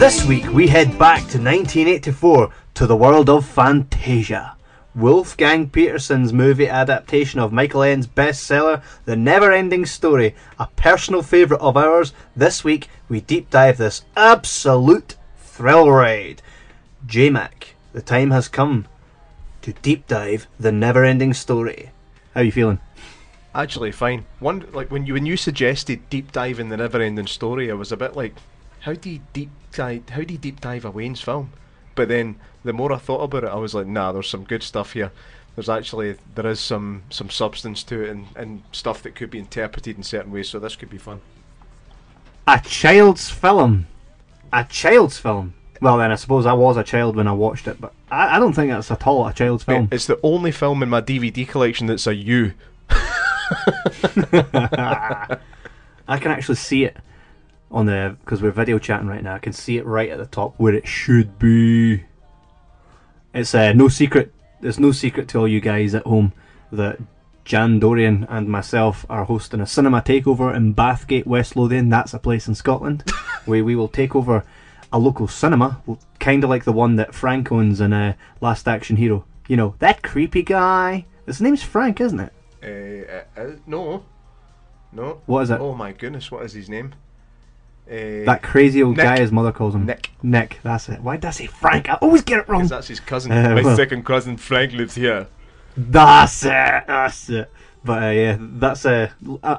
This week we head back to 1984 to the world of Fantasia. Wolfgang Petersen's movie adaptation of Michael Ende's bestseller, The Neverending Story, a personal favourite of ours. This week we deep dive this absolute thrill ride. J-Mac, the time has come to deep dive The Neverending Story. How are you feeling? Actually, fine. When you suggested deep dive in The Neverending Story, I was a bit like, how do you deep dive a Wayne's film? But then the more I thought about it, I was like, nah, there's some good stuff here. There is some substance to it and stuff that could be interpreted in certain ways, so this could be fun. A child's film. A child's film. Well then, I suppose I was a child when I watched it, but I don't think that's at all a child's film. It's the only film in my DVD collection that's a you. I can actually see it on the, because we're video chatting right now, I can see it right at the top where it should be. It's no secret. It's no secret to all you guys at home that Jan Dorian and myself are hosting a cinema takeover in Bathgate, West Lothian. That's a place in Scotland where we will take over a local cinema, kind of like the one that Frank owns in Last Action Hero. You know, that creepy guy. His name's Frank, isn't it? No. What is it? Oh my goodness, what is his name? That crazy old Nick. guy his mother calls him. Nick, that's it. Why did I say Frank? I always get it wrong. Because that's his cousin. My second cousin Frank lives here. That's it. But yeah, that's a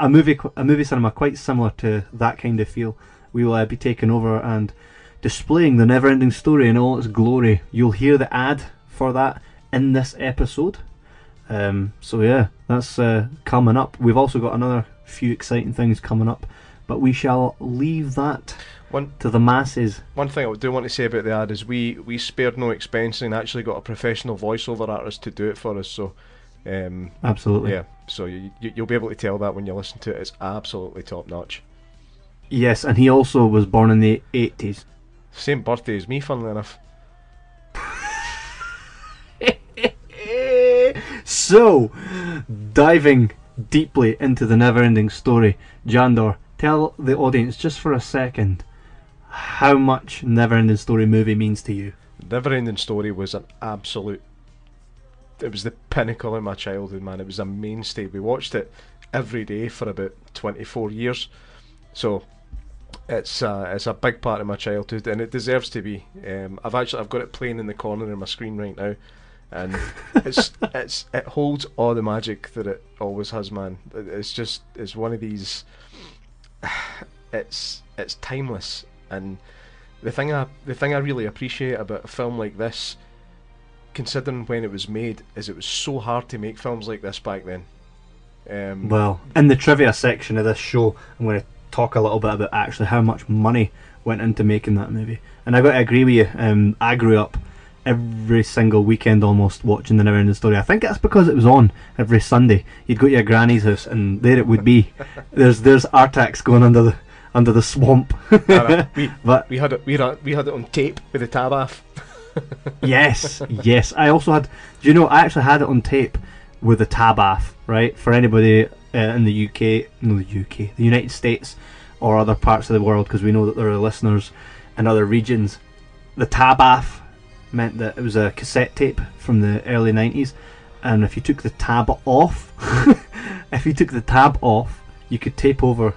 movie cinema quite similar to that kind of feel. We will be taking over and displaying The Neverending Story in all its glory. You'll hear the ad for that in this episode. So yeah, that's coming up. We've also got another few exciting things coming up, but we shall leave that to the masses. One thing I do want to say about the ad is we spared no expense and actually got a professional voiceover artist to do it for us. So absolutely, yeah. So you'll be able to tell that when you listen to it. It's absolutely top notch. Yes, and he also was born in the 80s. Same birthday as me, funnily enough. So, diving deeply into The Neverending Story, Jandor, tell the audience just for a second how much Neverending Story movie means to you. Neverending Story was an absolute... It was the pinnacle in my childhood, man. It was a mainstay. We watched it every day for about 24 years. So, it's a big part of my childhood, and it deserves to be. I've got it playing in the corner of my screen right now. And it holds all the magic that it always has, man. It's one of these. It's timeless, and the thing I really appreciate about a film like this, considering when it was made, is it was so hard to make films like this back then. Well, in the trivia section of this show, I'm going to talk a little bit about actually how much money went into making that movie, and I got to agree with you. I grew up every single weekend almost watching The Neverending Story. I think that's because it was on every Sunday. You'd go to your granny's house and there it would be. There's Artax going under the swamp. We had it on tape with the tab off. Yes. I also had. Do you know? I actually had it on tape with the tab off. Right, for anybody in the the United States or other parts of the world, because we know that there are listeners in other regions. The tab off meant that it was a cassette tape from the early 90s, and if you took the tab off you could tape over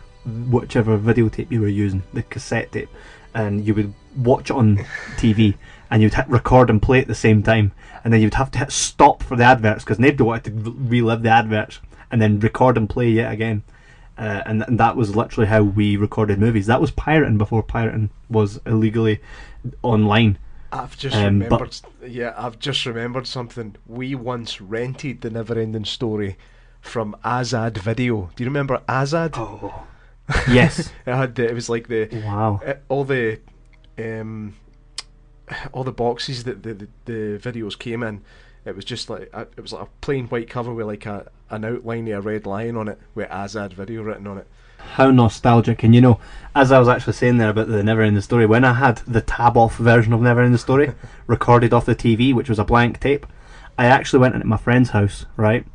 whichever videotape you were using, the cassette tape, and you would watch it on TV and you'd hit record and play at the same time, and then you'd have to hit stop for the adverts because nobody wanted to relive the adverts, and then record and play yet again. And that was literally how we recorded movies. That was pirating before pirating was illegally online. I've just remembered something. We once rented The Neverending Story from Azad Video. Do you remember Azad? Oh, yes. It was like all the boxes that the videos came in. It was just like a plain white cover with like an outline of a red lion on it with Azad Video written on it. How nostalgic. And you know, as I was actually saying there about the Neverending Story, when I had the tab off version of Neverending Story recorded off the TV, which was a blank tape, I actually went into my friend's house, right,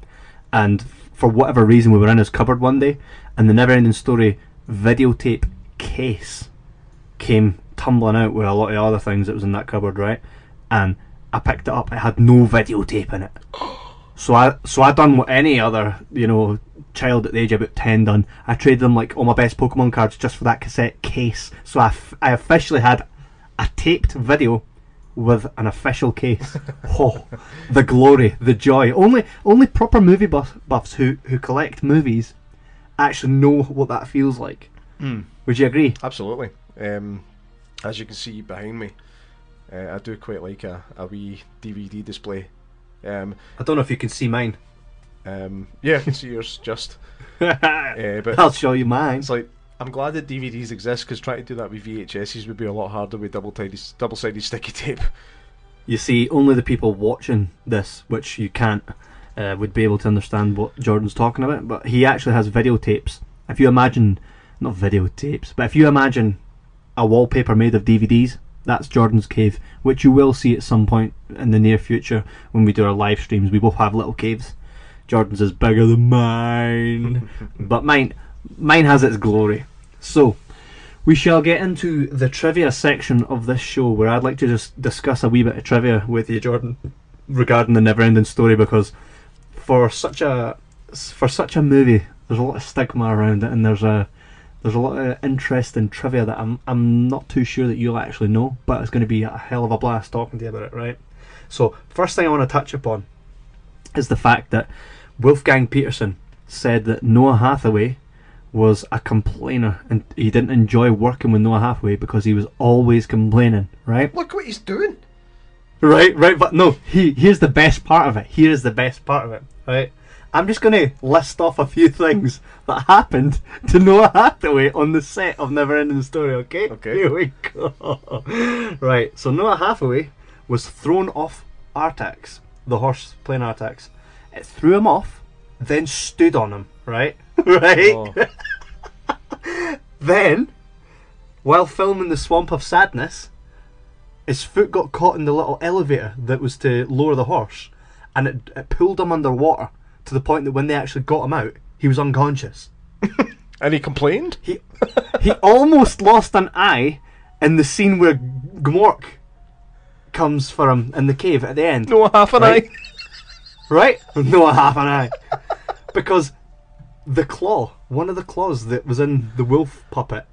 and for whatever reason we were in his cupboard one day, and the Neverending Story videotape case came tumbling out with a lot of other things that was in that cupboard, right? And I picked it up. It had no videotape in it. So I done what any other, child at the age of about 10 done. I traded them like all my best Pokemon cards just for that cassette case. So I officially had a taped video with an official case. Oh, the glory, the joy. Only proper movie buffs who collect movies actually know what that feels like. Would you agree? Absolutely. As you can see behind me, I do quite like a wee DVD display. I don't know if you can see mine. Yeah, I can see yours just. But I'll show you mine. it's like, I'm glad that DVDs exist, because trying to do that with VHSs would be a lot harder with double-sided sticky tape. You see, only the people watching this, which you can't, would be able to understand what Jordan's talking about, but he actually has videotapes. If you imagine, not videotapes, but if you imagine a wallpaper made of DVDs, that's Jordan's cave, which you will see at some point in the near future when we do our live streams. We both have little caves. Jordan's is bigger than mine, but mine has its glory. So, we shall get into the trivia section of this show, where I'd like to just discuss a wee bit of trivia with you, Jordan, regarding the Neverending Story, because for such a movie, there's a lot of stigma around it, and there's a lot of interesting trivia that I'm not too sure that you'll actually know, but it's going to be a hell of a blast talking to you about it, right? So, first thing I want to touch upon is the fact that Wolfgang Petersen said that Noah Hathaway was a complainer, and he didn't enjoy working with Noah Hathaway because he was always complaining, right? Look what he's doing! Right, but no, here's the best part of it. Here is the best part of it, right? I'm just going to list off a few things that happened to Noah Hathaway on the set of Neverending Story, okay? Okay. Here we go. Right, so Noah Hathaway was thrown off Artax, the horse playing Artax. It threw him off, then stood on him, right? Right? Oh. Then, while filming The Swamp of Sadness, his foot got caught in the little elevator that was to lower the horse, and it pulled him underwater to the point that when they actually got him out, he was unconscious. And he complained? He almost lost an eye in the scene where Gmork comes for him in the cave at the end. No, half an eye. Right? No, half an eye. Because the claw, one of the claws that was in the wolf puppet,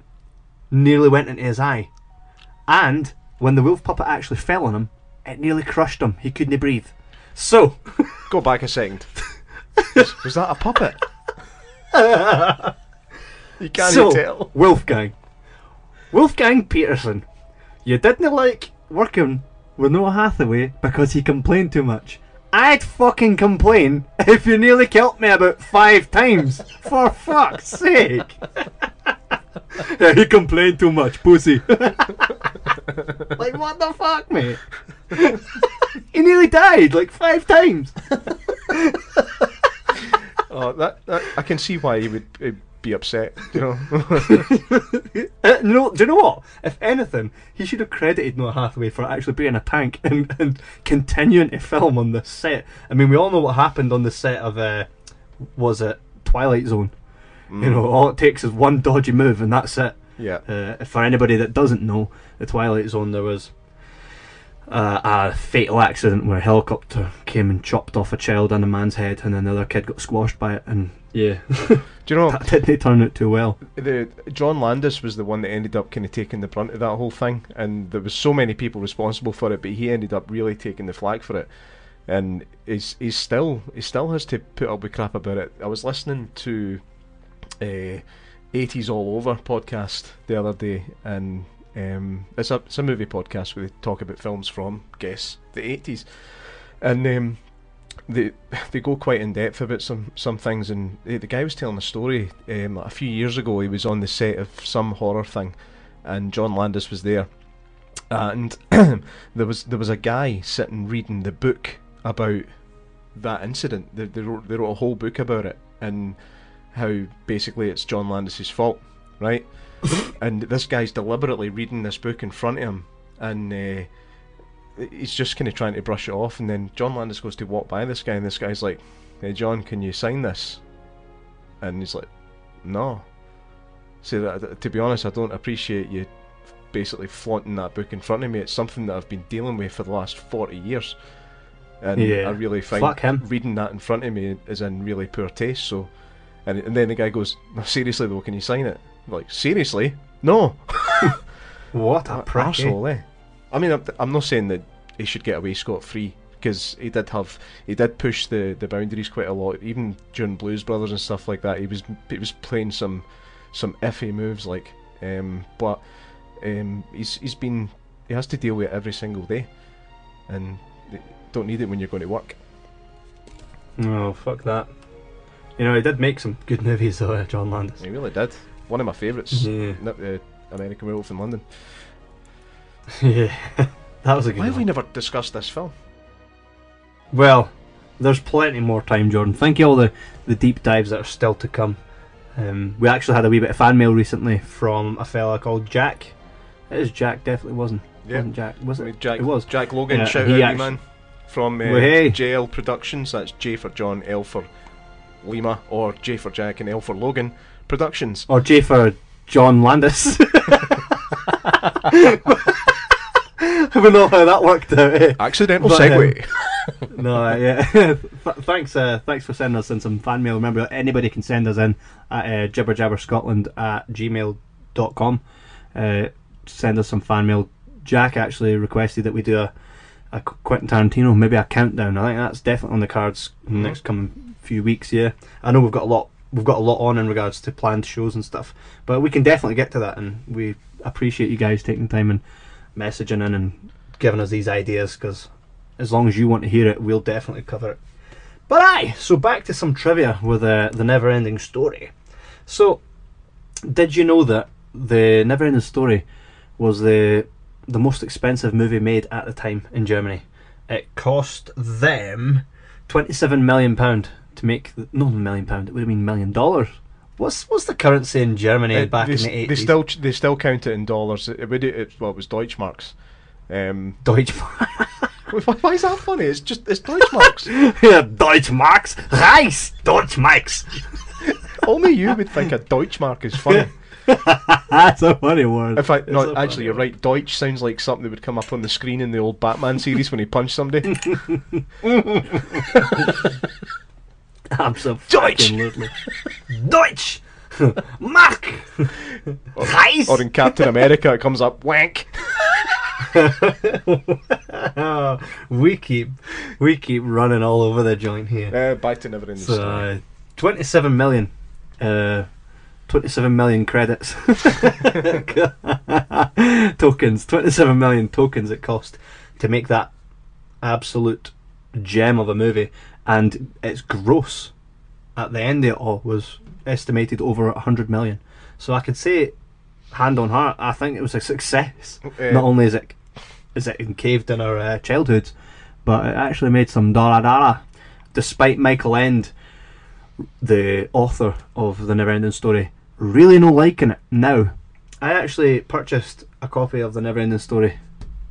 nearly went into his eye. And when the wolf puppet actually fell on him, it nearly crushed him. He couldn't breathe. So... Go back a second. Was that a puppet? You can't tell. Wolfgang Petersen, you didn't like working with Noah Hathaway because he complained too much. I'd fucking complain if you nearly killed me about 5 times. For fuck's sake. Yeah, he complained too much, pussy. Like, what the fuck, mate? He nearly died like 5 times. Oh, that I can see why he would be upset, No, do you know what? If anything, he should have credited Noah Hathaway for actually being a tank and continuing to film on this set. I mean, we all know what happened on the set of was it Twilight Zone? You know, all it takes is one dodgy move and that's it. Yeah. For anybody that doesn't know, the Twilight Zone, there was a fatal accident where a helicopter came and chopped off a child and a man's head, and then the other kid got squashed by it, and yeah. Do you know, that didn't turn out too well. John Landis was the one that ended up kind of taking the brunt of that whole thing, and there was so many people responsible for it, but he ended up really taking the flak for it, and he still has to put up with crap about it. I was listening to 80s All Over podcast the other day, and it's a movie podcast where they talk about films from, guess, the 80s, and they go quite in depth about some things, and the guy was telling a story like a few years ago. He was on the set of some horror thing, and John Landis was there, and there was a guy sitting reading the book about that incident. They wrote a whole book about it, and how basically it's John Landis's fault, right? And this guy's deliberately reading this book in front of him, and he's just kind of trying to brush it off, and then John Landis goes to walk by this guy, and this guy's like, "Hey John, can you sign this?" And he's like, "No." So to be honest, I don't appreciate you basically flaunting that book in front of me. It's something that I've been dealing with for the last 40 years. And Yeah. I really find Fuck him. reading that in front of me is in really poor taste. So, and then the guy goes, "No, seriously though, can you sign it?" I'm like, seriously? No. What a prick. Arsehole, eh? I mean, I'm not saying that he should get away scot-free, because he did push the boundaries quite a lot, even during Blues Brothers and stuff like that. He was playing some iffy moves, like, but he has to deal with it every single day, and don't need it when you're going to work. Oh, fuck that. You know, he did make some good movies though, John Landis. He really did. One of my favourites. Yeah. American Werewolf in London. Yeah, that was a good Why have we one. never discussed this film? Well, there's plenty more time, Jordan. Thank you all the deep dives that are still to come. We actually had a wee bit of fan mail recently from a fella called Jack. It is Jack, definitely wasn't. Yeah. Wasn't Jack? Was it? Jack, It was. Jack Logan, Yeah, shout he out, actu- man. From Well, hey. JL Productions, that's J for John, L for Lima, or J for Jack and L for Logan Productions. Or J for John Landis. I don't know how that worked out. Eh? Accidental But, segue. No, yeah. Thanks for sending us in some fan mail. Remember, anybody can send us in at jibberjabberscotland@gmail.com. Send us some fan mail. Jack actually requested that we do a Quentin Tarantino, maybe a countdown. I think that's definitely on the cards in the next coming few weeks. Yeah, I know we've got a lot on in regards to planned shows and stuff, but we can definitely get to that, and we appreciate you guys taking time and messaging in and giving us these ideas, because as long as you want to hear it, we'll definitely cover it. But aye, so back to some trivia with the Neverending Story. So, did you know that the Neverending Story was the most expensive movie made at the time in Germany? It cost them £27 million to make. Not £1 million. It would have been $1 million. What's the currency in Germany back in the 80s? They still count it in dollars. It was Deutschmarks. Deutschmarks. Why is that funny? It's Deutschmarks. Yeah, Deutschmarks. Reis. Deutschmarks. Only you would think a Deutschmark is funny. That's a funny word. In fact, It's no, a actually, funny you're word. right. Deutsch sounds like something that would come up on the screen in the old Batman series when he punched somebody. Absolutely. Deutsch. Mark. Reis. Or in Captain America, it comes up wank. we keep running all over the joint here. Back to Neverending So, Story. 27 million. 27 million credits. Tokens. 27 million tokens it cost to make that absolute gem of a movie, and its gross at the end of it all was estimated over 100 million. So I could say, hand on heart, I think it was a success. Not only is it encaved in our childhoods, but it actually made some dara, despite Michael End, the author of the Neverending Story, really no liking it. Now, I actually purchased a copy of the Neverending Story,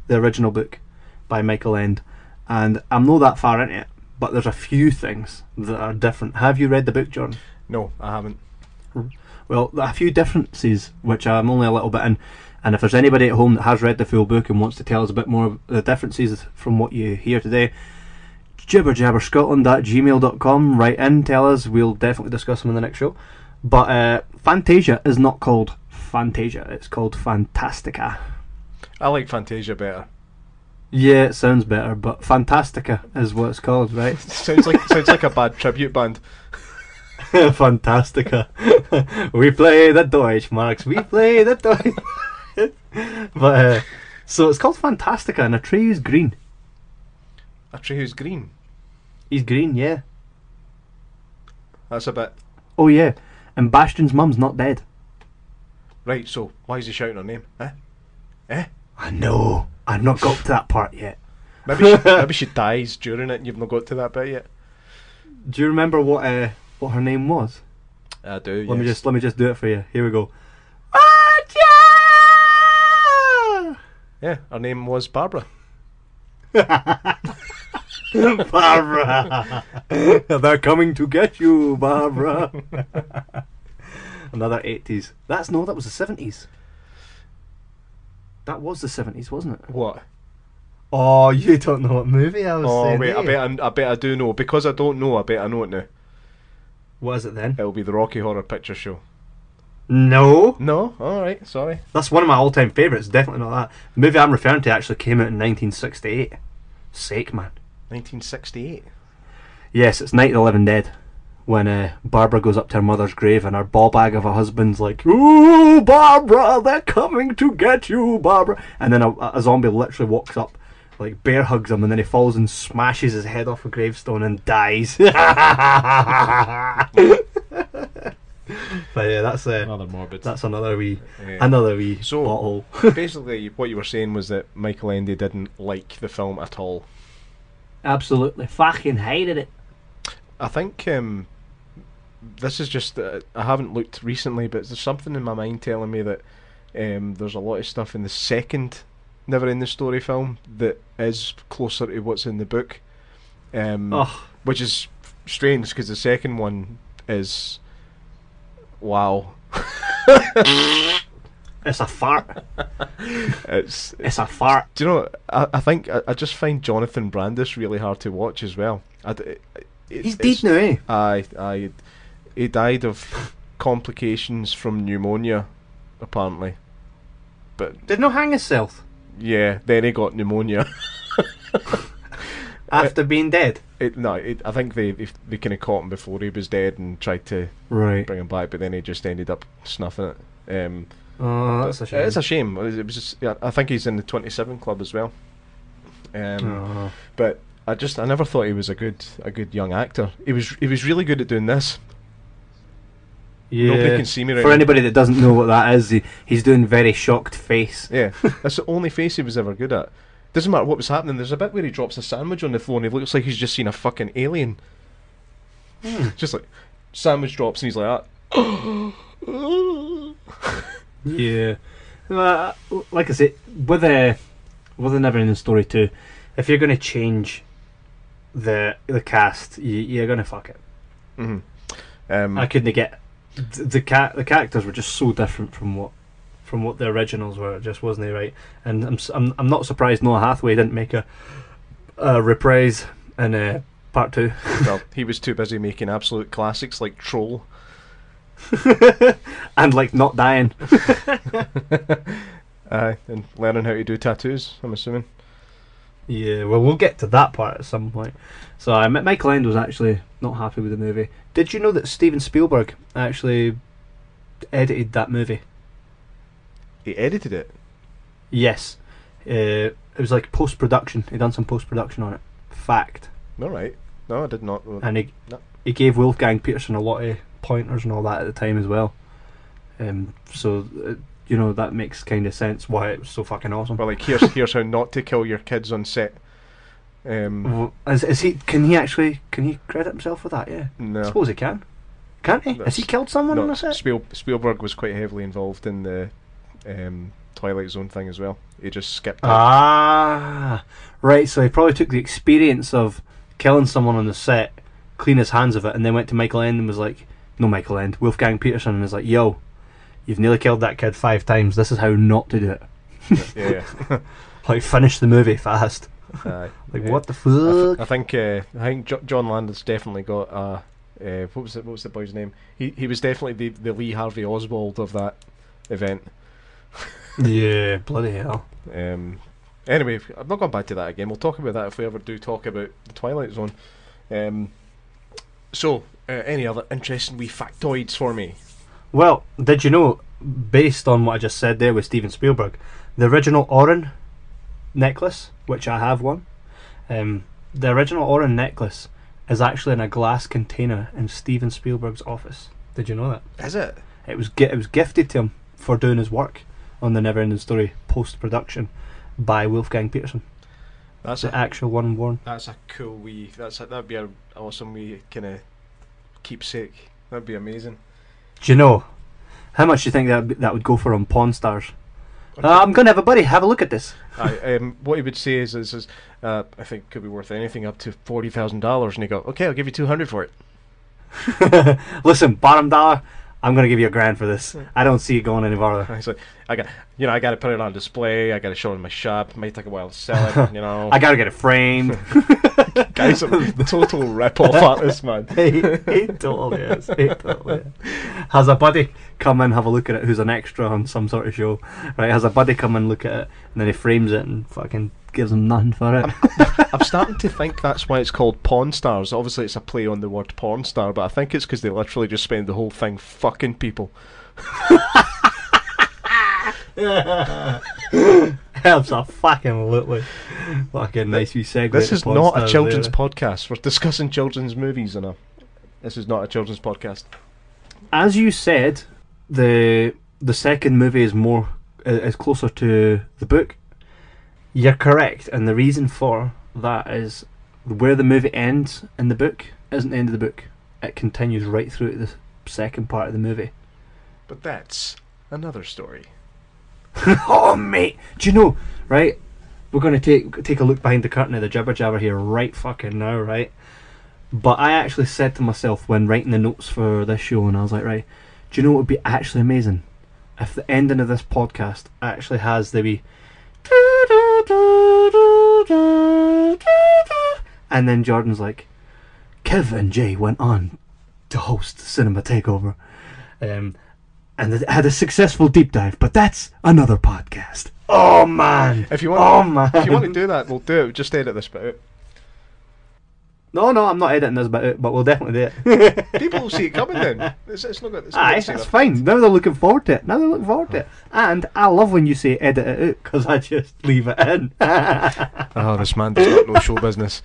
the original book by Michael End, and I'm not that far into it, but there's a few things that are different. Have you read the book, Jordan? No, I haven't. Well, there are a few differences which I'm only a little bit in, and if there's anybody at home that has read the full book and wants to tell us a bit more of the differences from what you hear today, jibberjabberscotland@gmail.com, write in, tell us, we'll definitely discuss them in the next show. But Fantasia is not called Fantasia, it's called Fantastica. I like Fantasia better. Yeah, it sounds better, but Fantastica is what it's called, right? sounds like a bad tribute band. Fantastica. We play the Deutschmarks, we play the Deutsch. But so it's called Fantastica, and Atreyu's green. Atreyu's green. He's green, yeah. That's a bit. Oh yeah, and Bastion's mum's not dead. Right, so why is he shouting her name? Eh? I know. I've not got to that part yet. Maybe she dies during it and you've not got to that bit yet. Do you remember what her name was? I do, Let yes. me just do it for you. Here we go. Yeah, her name was Barbara. Barbara. They're coming to get you, Barbara. Another 80s. That was the 70s. That was the 70s, wasn't it? What? Oh, you don't know what movie I was saying. Wait, do you? I bet I do know. Because I don't know, I bet I know it now. What is it then? It'll be the Rocky Horror Picture Show. No. No? Alright, sorry. That's one of my all-time favourites, definitely not that. The movie I'm referring to actually came out in 1968. Sake, man. 1968? Yes, it's Night of the Living Dead. When Barbara goes up to her mother's grave and her ball bag of a husband's like, "Ooh, Barbara, they're coming to get you, Barbara." And then a zombie literally walks up, like bear hugs him, and then he falls and smashes his head off a gravestone and dies. But yeah, that's Another morbid. That's another wee So, butthole. basically, what you were saying was that Michael Ende didn't like the film at all. Absolutely fucking hated it. I think this is just I haven't looked recently, but there's something in my mind telling me that there's a lot of stuff in the second Neverending Story film that is closer to what's in the book, which is strange because the second one is wow. It's a fart. It's a fart. Do you know? I think I just find Jonathan Brandis really hard to watch as well. He's dead now, eh? Aye, he died of complications from pneumonia, apparently. But Did not hang himself yeah, then he got pneumonia. after being dead. I think they kind of caught him before he was dead and tried to Right. bring him back, but then he just ended up snuffing it. Oh, that's a shame. It's a shame. It was just, yeah, I think he's in the 27 Club as well. Oh. But I never thought he was a good young actor. He was really good at doing this. Yeah. Nobody can see me right For now. anybody that doesn't know what that is, he's doing very shocked face. Yeah, that's the only face he was ever good at. Doesn't matter what was happening. There's a bit where he drops a sandwich on the floor and he looks like he's just seen a fucking alien. Just like sandwich drops and he's like that. Yeah. Like I said, with the Neverending Story 2, if you're going to change the cast, you're going to fuck it. Mm-hmm. I couldn't get the characters were just so different from what the originals were. It just wasn't right. And I'm not surprised Noah Hathaway didn't make a reprise in part 2. Well, he was too busy making absolute classics like Troll. And like not dying. And learning how to do tattoos, I'm assuming. Yeah, well, we'll get to that part at some point. So Michael Ende was actually not happy with the movie. Did you know that Steven Spielberg actually edited that movie? He edited it. Yes. It was like post-production. He done some post-production on it. Fact. Alright. No, I did not. And No. he gave Wolfgang Peterson a lot of pointers and all that at the time as well. So that makes kind of sense why it was so fucking awesome. Well, like here's how not to kill your kids on set. Is he? Can he credit himself for that? Yeah. No. I suppose he can. Can't he? Has he killed someone on No, the set? Spielberg was quite heavily involved in the Twilight Zone thing as well. He just skipped it. Ah, right. So he probably took the experience of killing someone on the set, clean his hands of it, and then went to Michael Ende and was like, "No, Michael Ende, Wolfgang Peterson," and was like, "Yo, you've nearly killed that kid 5 times. This is how not to do it." Yeah. Like finish the movie fast. Aye. Like Yeah. what the fuck? I think John Landis definitely got what was the boy's name? He was definitely the Lee Harvey Oswald of that event. Yeah, bloody hell. Anyway, I'm not going back to that again. We'll talk about that if we ever do talk about the Twilight Zone. So, any other interesting wee factoids for me? Well, did you know, based on what I just said there with Steven Spielberg, the original Orin necklace, which I have one, the original Orin necklace is actually in a glass container in Steven Spielberg's office. Did you know that? Is it? It was gifted to him for doing his work on the Neverending Story post-production by Wolfgang Peterson. That's The actual one worn. That's a cool wee. That'd be an awesome wee kind of keepsake. That'd be amazing. Do you know how much do you think that would go for on Pawn Stars? I'm gonna have a buddy have a look at this. What he would say is I think it could be worth anything up to $40,000, and he go, okay, I'll give you $200 for it. Listen, bottom dollar, I'm going to give you $1,000 for this. I don't see it going any further. He's like, I got to put it on display. I got to show it in my shop. It might take a while to sell it. I got to get it framed. Guys, a total rip-off artist, man. he totally is. He totally is. Has a buddy come and have a look at it who's an extra on some sort of show. Right? Has a buddy come and look at it, and then he frames it and fucking gives him nothing for it. I'm starting to think that's why it's called Pawn Stars. Obviously, it's a play on the word porn star, but I think it's because they literally just spend the whole thing fucking people. Helps a fucking lootly. Fucking nice wee segue. This is not a children's podcast. We're discussing children's movies, and this is not a children's podcast. As you said, the second movie is closer to the book. You're correct, and the reason for that is where the movie ends in the book isn't the end of the book. It continues right through to the second part of the movie. But that's another story. Oh, mate! Do you know, right? We're going to take a look behind the curtain of the jibber jabber here right fucking now, right? But I actually said to myself when writing the notes for this show, and I was like, right, do you know what would be actually amazing? If the ending of this podcast actually has the wee... And then Jordan's like, Kev and Jay went on to host Cinema Takeover. And it had a successful deep dive, but that's another podcast. Oh man! If you want to do that, we'll do it. Just edit this bit out. No, I'm not editing this bit out, but we'll definitely do it. People will see it coming then. It's not good. Aye, that's fine. Now they're looking forward to it. And I love when you say edit it out, because I just leave it in. Oh, this man does not know show business.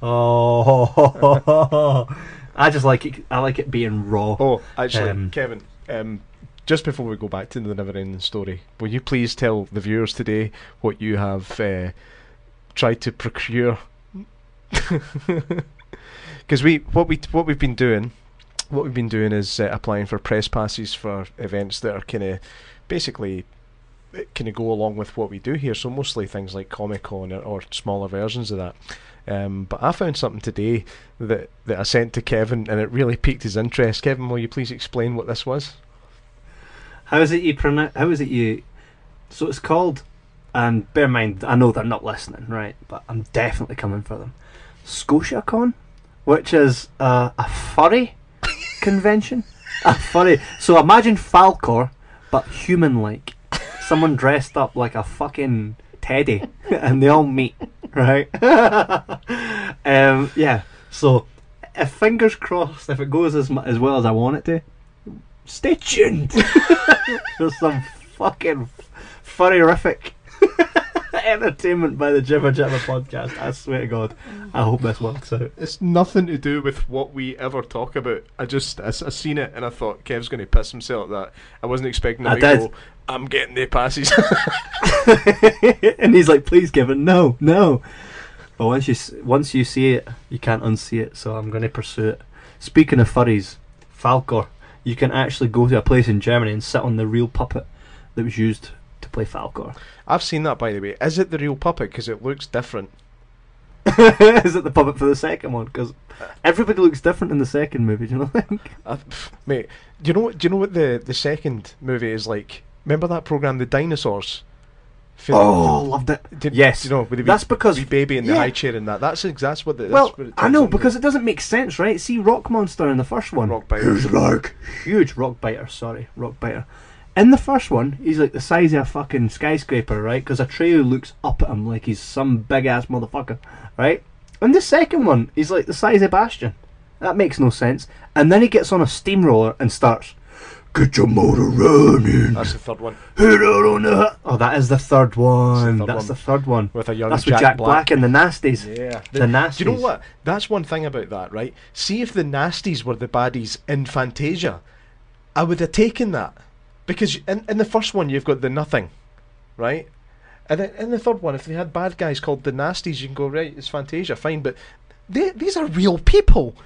Oh, I just like it. I like it being raw. Oh, actually, Kevin, just before we go back to the Neverending Story, will you please tell the viewers today what you have tried to procure? Because what we've been doing is applying for press passes for events that are kind of go along with what we do here. So mostly things like Comic-Con or smaller versions of that. But I found something today that I sent to Kevin, and it really piqued his interest. Kevin, will you please explain what this was? How is it you? So it's called, and bear in mind, I know they're not listening, right? But I'm definitely coming for them. ScotiaCon, which is a furry convention. A furry. So imagine Falcor, but human-like. Someone dressed up like a fucking teddy, and they all meet, right? Yeah. So, if fingers crossed, if it goes as well as I want it to, stay tuned. There's some fucking furry-rific entertainment by the Jibber Jabber podcast. I swear to God, I hope this works out. It's nothing to do with what we ever talk about. I seen it and I thought Kev's going to piss himself at that. I wasn't expecting him to go, I'm getting the passes. And he's like, please Kevin, no. But once you see it, you can't unsee it, so I'm going to pursue it. Speaking of furries, Falcor, you can actually go to a place in Germany and sit on the real puppet that was used to play Falcor. I've seen that, by the way. Is it the real puppet? Because it looks different. Is it the puppet for the second one? Because everybody looks different in the second movie. Do you not think? Mate, do you know what the second movie is like? Remember that program, The Dinosaurs? Loved it. Yes, you know, with the that's because wee baby in the high chair and that. That's what the. Well, that's what it I know, into. because it doesn't make sense, right? See, Rock Monster in the first one. Rock Biter. Huge Rock Biter. In the first one, he's like the size of a fucking skyscraper, right? Because Atreyu looks up at him like he's some big ass motherfucker, right? In the second one, he's like the size of Bastion. That makes no sense. And then he gets on a steamroller and starts, get your motor running. That's the third one. Oh, that is the third one. That's the third one. With a young That's with Jack Black and the Nasties. Yeah. The Nasties. Do you know what? That's one thing about that, right? See if the Nasties were the baddies in Fantasia, I would have taken that. Because in the first one, you've got the Nothing, right? And then in the third one, if they had bad guys called the Nasties, you can go, right, it's Fantasia, fine. But these are real people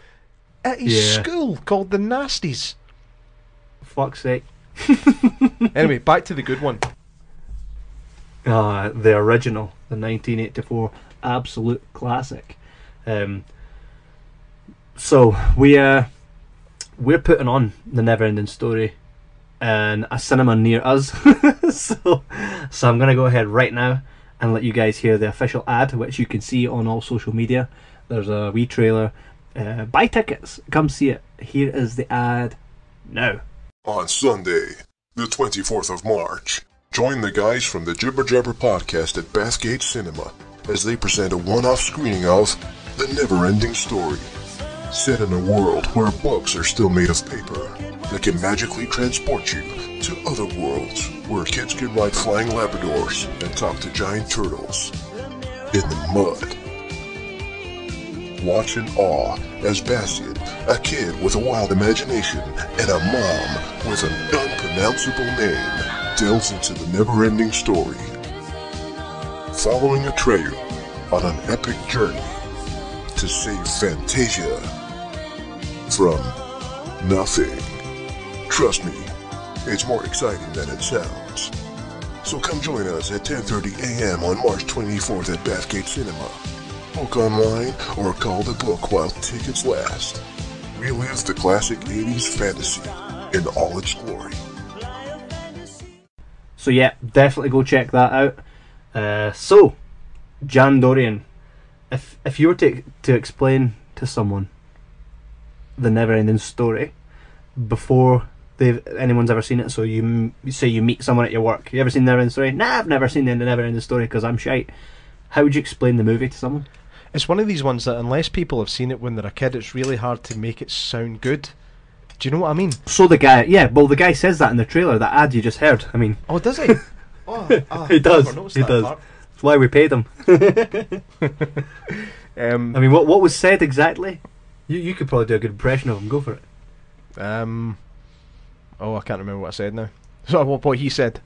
at his school called the Nasties. Fuck's sake. Anyway, back to the good one. The original, the 1984 absolute classic. So we we're putting on the Neverending Story in a cinema near us. so I'm going to go ahead right now and let you guys hear the official ad, which you can see on all social media. There's a wee trailer. Buy tickets, come see it. Here is the ad now. On Sunday, the 24th of March, join the guys from the Jibber Jabber podcast at Bathgate Cinema as they present a one-off screening of The Neverending Story. Set in a world where books are still made of paper that can magically transport you to other worlds where kids can ride flying Labradors and talk to giant turtles in the mud. Watch in awe as Bastian, a kid with a wild imagination, and a mom with an unpronounceable name, delves into the never-ending story. Following Atreyu on an epic journey to save Fantasia from nothing. Trust me, it's more exciting than it sounds. So come join us at 10:30 a.m. on March 24th at Bathgate Cinema. Book online or call the book while tickets last. Relive the classic 80s fantasy in all its glory. So yeah, definitely go check that out. So, Jan Dorian, if you were to explain to someone the Neverending Story before anyone's ever seen it, so you say you meet someone at your work, you ever seen the Neverending Story? Nah, I've never seen the Neverending Story because I'm shite. How would you explain the movie to someone? It's one of these ones that unless people have seen it when they're a kid, it's really hard to make it sound good. Do you know what I mean? So the guy says that in the trailer, that ad you just heard. I mean, oh, does he? He does. He does. Part. That's why we paid him. I mean, what was said exactly? You could probably do a good impression of him. Go for it. Oh, I can't remember what I said now. So what he said.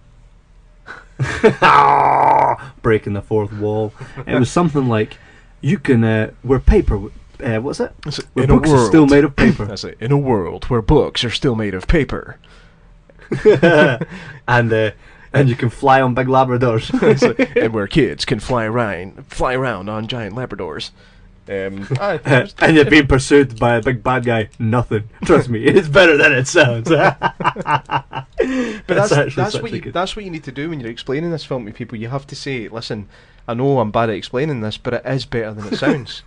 Breaking the fourth wall. It was something like, you can wear paper. What's it? Where books are still made of paper. That's it. In a world where books are still made of paper. And you can fly on big Labradors. And where kids can fly around on giant Labradors. And you're being pursued by a big bad guy. Nothing. Trust me, it's better than it sounds. But that's what you need to do when you're explaining this film to people. You have to say, listen, I know I'm bad at explaining this, but it is better than it sounds.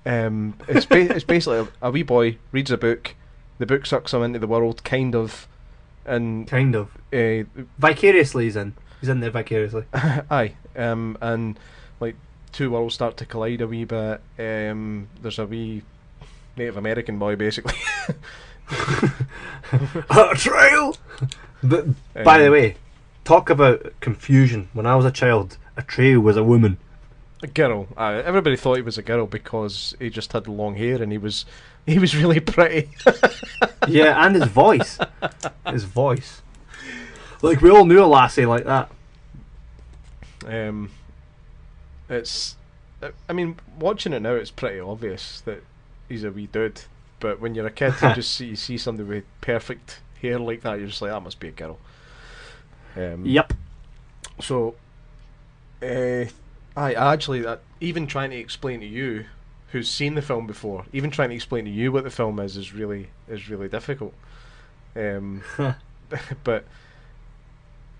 It's basically a wee boy reads a book, the book sucks him into the world, kind of. Vicariously he's in there vicariously. Aye. And like two worlds start to collide a wee bit. There's a wee Native American boy basically. A trail. But by the way, talk about confusion. When I was a child, a trail was a woman. A girl. Everybody thought he was a girl because he just had long hair and he was really pretty. Yeah, and his voice. Like, we all knew a lassie like that. I mean, watching it now, it's pretty obvious that he's a wee dude. But when you're a kid, you just see somebody with perfect hair like that, you're just like, that must be a girl. Yep. So, even trying to explain to you, who's seen the film before, even trying to explain to you what the film is really difficult. But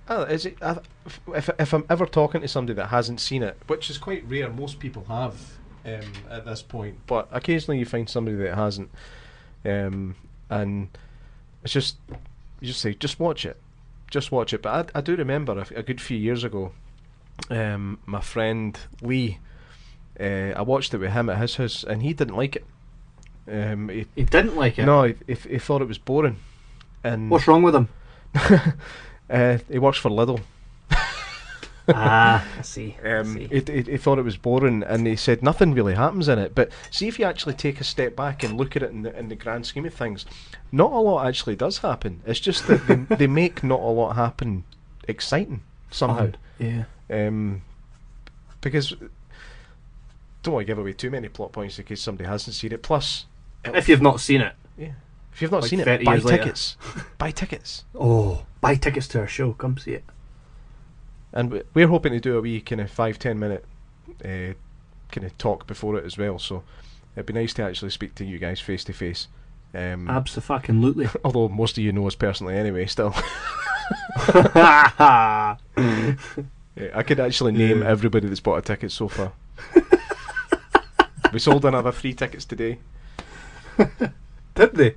if I'm ever talking to somebody that hasn't seen it, which is quite rare, most people have at this point, but occasionally you find somebody that hasn't, and it's just, you just say, just watch it. But I do remember a good few years ago, my friend Lee, I watched it with him at his house, and he didn't like it. He didn't like it? No, he thought it was boring. And what's wrong with him? He works for Lidl. I see. He thought it was boring, and he said nothing really happens in it. But see, if you actually take a step back and look at it in the grand scheme of things, not a lot actually does happen. It's just that they make not a lot happen exciting somehow. Yeah. Because don't want to give away too many plot points in case somebody hasn't seen it. Plus, if you've not seen it, yeah. If you've not like seen it, buy tickets. Buy tickets. Oh, buy tickets to our show. Come see it. And we're hoping to do a wee kind of 5-10 minute kind of talk before it as well. So it'd be nice to actually speak to you guys face to face. Abso-fucking-lutely. Although most of you know us personally anyway, still. Yeah, I could actually name everybody that's bought a ticket so far. We sold another 3 tickets today. Did they?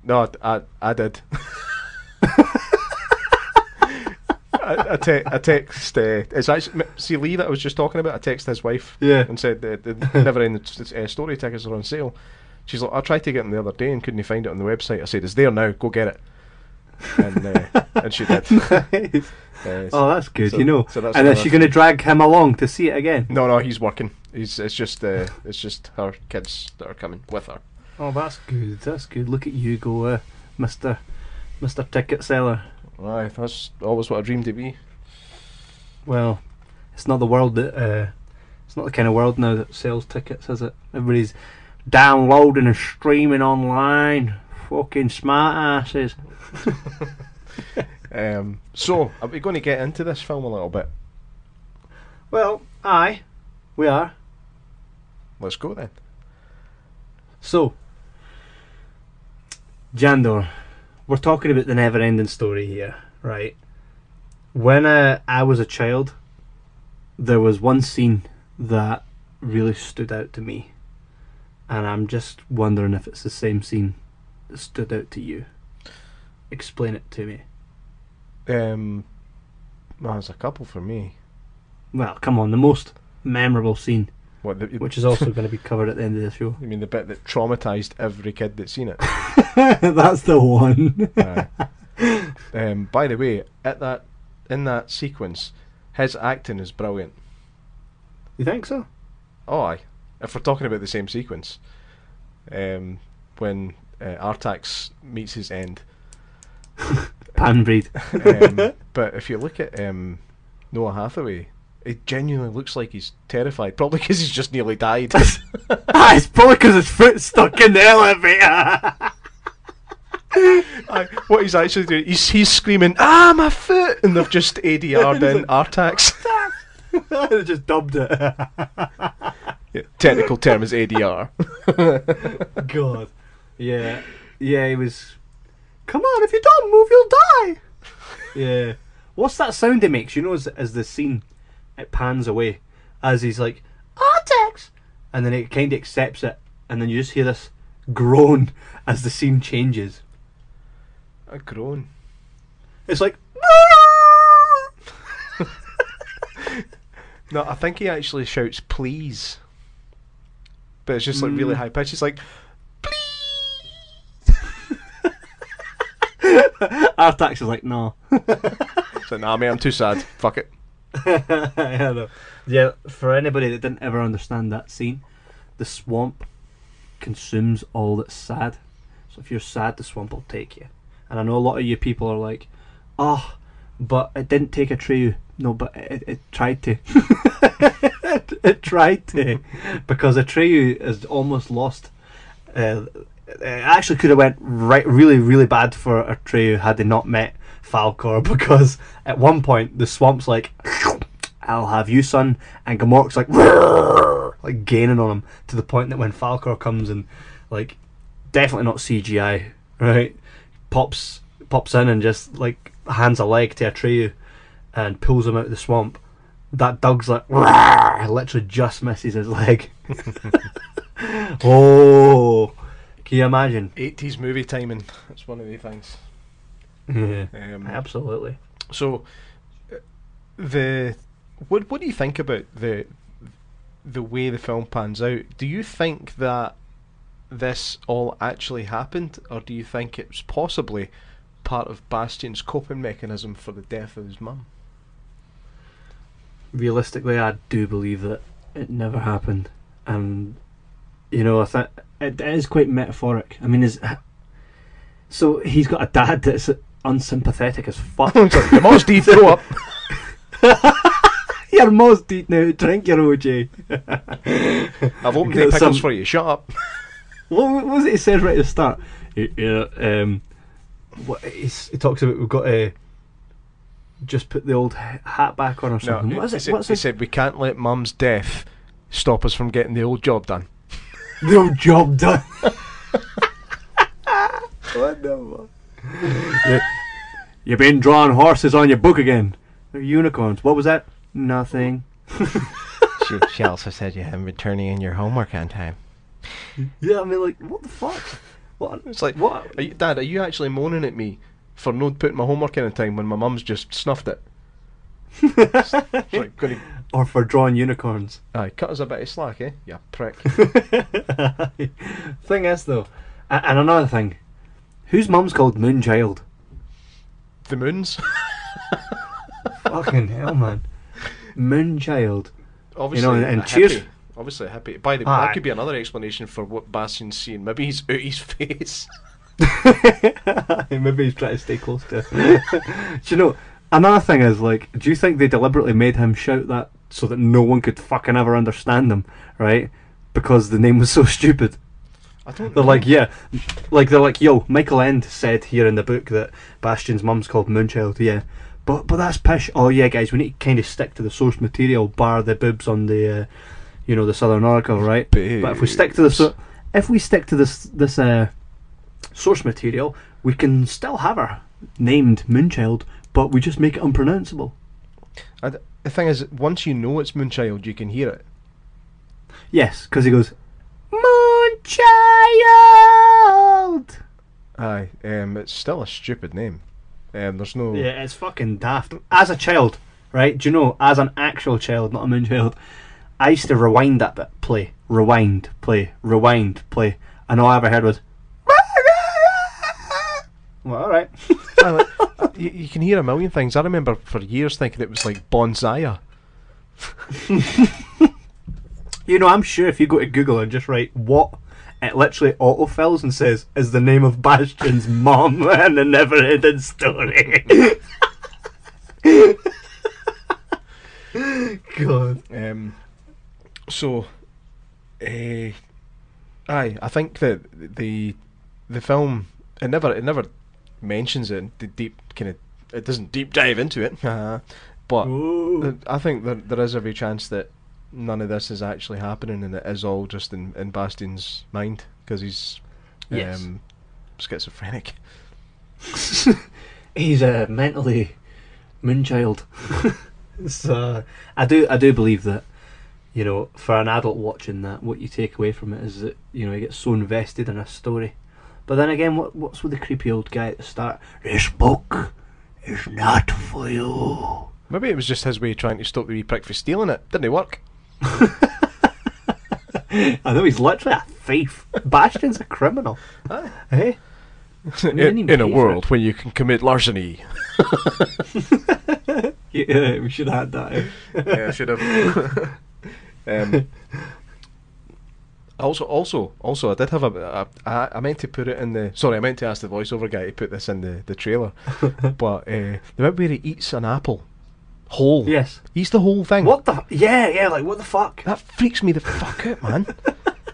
No, I did. I text. It's actually see Lee that I was just talking about. I texted his wife and said the Neverending Story tickets are on sale. She's like, I tried to get them the other day and couldn't find it on the website. I said, it's there now. Go get it. And she did. Nice. Oh, that's good. So, you know. So and is she going to drag him along to see it again? No, he's working. It's just her kids that are coming with her. Oh, that's good. That's good. Look at you go, Mr. Ticket Seller. Aye, that's always what I dreamed to be. Well, it's not the world that it's not the kind of world now that sells tickets, is it? Everybody's downloading and streaming online. Fucking smart asses. So, are we going to get into this film a little bit? Well, aye, we are. Let's go then. So, Jandor, we're talking about the Neverending Story here, right? When I was a child, there was one scene that really stood out to me, and I'm just wondering if it's the same scene that stood out to you. Explain it to me. Well, there's a couple for me. Well, come on, the most memorable scene, What, which is also going to be covered at the end of the show. You mean the bit that traumatised every kid that's seen it? That's the one. By the way, in that sequence, his acting is brilliant. You think so? Oh, aye. If we're talking about the same sequence, when Artax meets his end. Panbreed. But if you look at Noah Hathaway, it genuinely looks like he's terrified. Probably because he's just nearly died. It's probably because his foot's stuck in the elevator. What he's actually doing, he's screaming, "Ah, my foot!" And they've just ADR'd in Artax. They just dubbed it. Yeah, technical term is ADR. God. Yeah, he was. Come on, if you don't move, you'll die. Yeah. What's that sound he makes? You know, as the scene it pans away, as he's like, Artax, and then it kind of accepts it, and then you just hear this groan as the scene changes. A groan. It's like. No, I think he actually shouts "please," but it's just like really high pitched. It's like, Artax is like, no. so nah, mate, I'm too sad. Fuck it. I know. Yeah, for anybody that didn't ever understand that scene, the swamp consumes all that's sad. So if you're sad, the swamp will take you. And I know a lot of you people are like, oh, but it didn't take a Atreyu. No, but it tried to. It tried to. Because Atreyu has almost lost. It actually could have went really, really bad for Atreyu had they not met Falkor, because at one point the swamp's like, I'll have you, son, and Gamorre's like gaining on him, to the point that when Falkor comes and, like, definitely not CGI, right, pops in and just like hands a leg to Atreyu and pulls him out of the swamp, that Doug's like, literally just misses his leg. Oh, can you imagine? 80s movie timing. That's one of the things. Yeah, absolutely. So, what do you think about the way the film pans out? Do you think that this all actually happened, or do you think it was possibly part of Bastian's coping mechanism for the death of his mum? Realistically, I do believe that it never happened, and you know, I think it is quite metaphoric. I mean, so he's got a dad that's unsympathetic as fuck. Your mom's deed, grow up. Your mom's deed now. Drink your OJ. I've opened the pickles for you. Shut up. What was it he said right at the start? What he talks about? We've got to just put the old hat back on or something. No, what is it? He said we can't let mum's death stop us from getting the old job done. The old job done. What the fuck? You've been drawing horses on your book again. They're unicorns. What was that? Nothing. She also said you haven't been turning in your homework on time. Yeah, I mean, like, what the fuck? What? It's like, what? Dad, are you actually moaning at me for not putting my homework in time when my mum's just snuffed it? It's like, Or for drawing unicorns. aye, cut us a bit of slack, eh? Yeah, prick. Thing is, though, and another thing, whose mum's called Moonchild? The moons? Fucking hell, man. Moonchild. Obviously, You know, and a Cheers. hippie. Obviously a hippie. By the way, that could be another explanation for what Bastian's seeing. Maybe he's out his face. Maybe he's trying to stay close to it. Do you know, another thing is, like, do you think they deliberately made him shout that so that no one could fucking ever understand him, right? Because the name was so stupid. I don't They're know. like, yeah. Like, they're like, yo, Michael End said here in the book that Bastian's mum's called Moonchild, yeah. But that's pish. Oh, yeah, guys, we need to kind of stick to the source material, bar the boobs on the, the Southern Oracle, right? Boobs. But if we stick to this source material, we can still have her named Moonchild, but we just make it unpronounceable. The thing is, once you know it's Moonchild, you can hear it. Yes, because he goes, Moonchild! Aye, it's still a stupid name. There's no... Yeah, it's fucking daft. As a child, right? Do you know, as an actual child, not a Moonchild, I used to rewind that bit. Play. Rewind. Play. Rewind. Play. And all I ever heard was... Well, alright. You can hear a million things. I remember for years thinking it was like Bonsai. I'm sure if you go to Google and just write what, it literally autofills and says, is the name of Bastian's mom and the Neverending Story. God. I think that the film it never mentions it. It doesn't deep dive into it. But Ooh. I think there is every chance that none of this is actually happening, and it is all just in Bastian's mind because he's Yes. schizophrenic. He's mentally Moonchild. So I do believe that, for an adult watching that, what you take away from it is that, he gets so invested in a story. But then again, what's with the creepy old guy at the start? This book is not for you. Maybe it was just his way of trying to stop the wee prick from stealing it. Didn't it work? I know, he's literally a thief. Bastion's a criminal. Aye. Hey? In a world where you can commit larceny. Yeah, we should have had that. Yeah, I should have. Also, I did have I meant to put it in the. Sorry, I meant to ask the voiceover guy to put this in the trailer. But the bit where he eats an apple whole. Yes. He eats the whole thing. What the? Yeah, like, what the fuck? That freaks me the fuck out, man.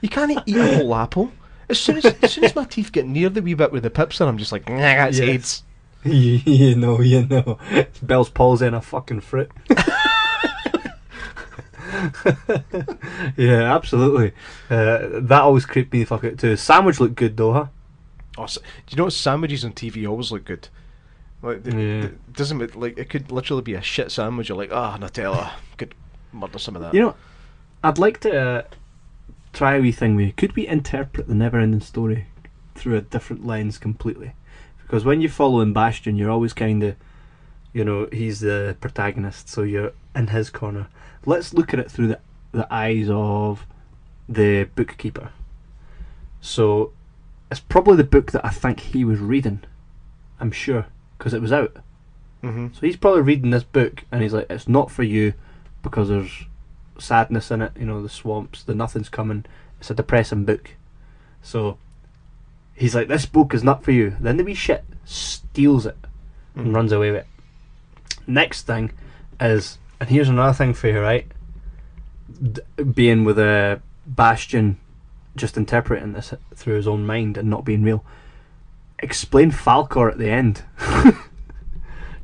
You can't eat a whole apple. As soon as my teeth get near the wee bit with the pips, and I'm just like, nah, that's AIDS. You know. It's Bell's palsy and a fucking fruit. Yeah, absolutely. That always creeped me the fuck out too. Sandwich looked good though, huh? Oh, do you know what, sandwiches on TV always look good? Like, doesn't it, like, it could literally be a shit sandwich. You're like, Nutella, could murder some of that. I'd like to try a wee thing with you. Could we interpret the Neverending Story through a different lens completely? Because when you're following Bastion, you're always kind of, he's the protagonist, so you're in his corner. Let's look at it through the eyes of the bookkeeper. So it's probably the book that I think he was reading, I'm sure, because it was out. Mm-hmm. So he's probably reading this book and he's like, it's not for you because there's sadness in it, the swamps, the nothing's coming, it's a depressing book. So he's like, this book is not for you. Then the wee shit steals it and runs away with it. Next thing is, and here's another thing for you, right? Being with a Bastion just interpreting this through his own mind and not being real. Explain Falcor at the end.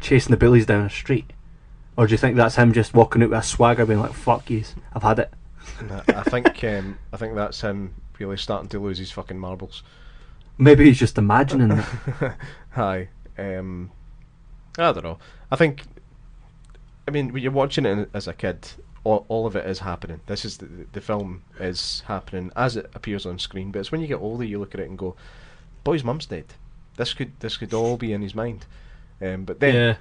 Chasing the bullies down the street. Or do you think that's him just walking out with a swagger being like, fuck yous, I've had it? I think that's him really starting to lose his fucking marbles. Maybe he's just imagining it. Hi. I don't know. I think, I mean, when you're watching it as a kid, all of it is happening. This is the film is happening as it appears on screen. But it's when you get older, you look at it and go, "Boy's mum's dead." This could all be in his mind. But then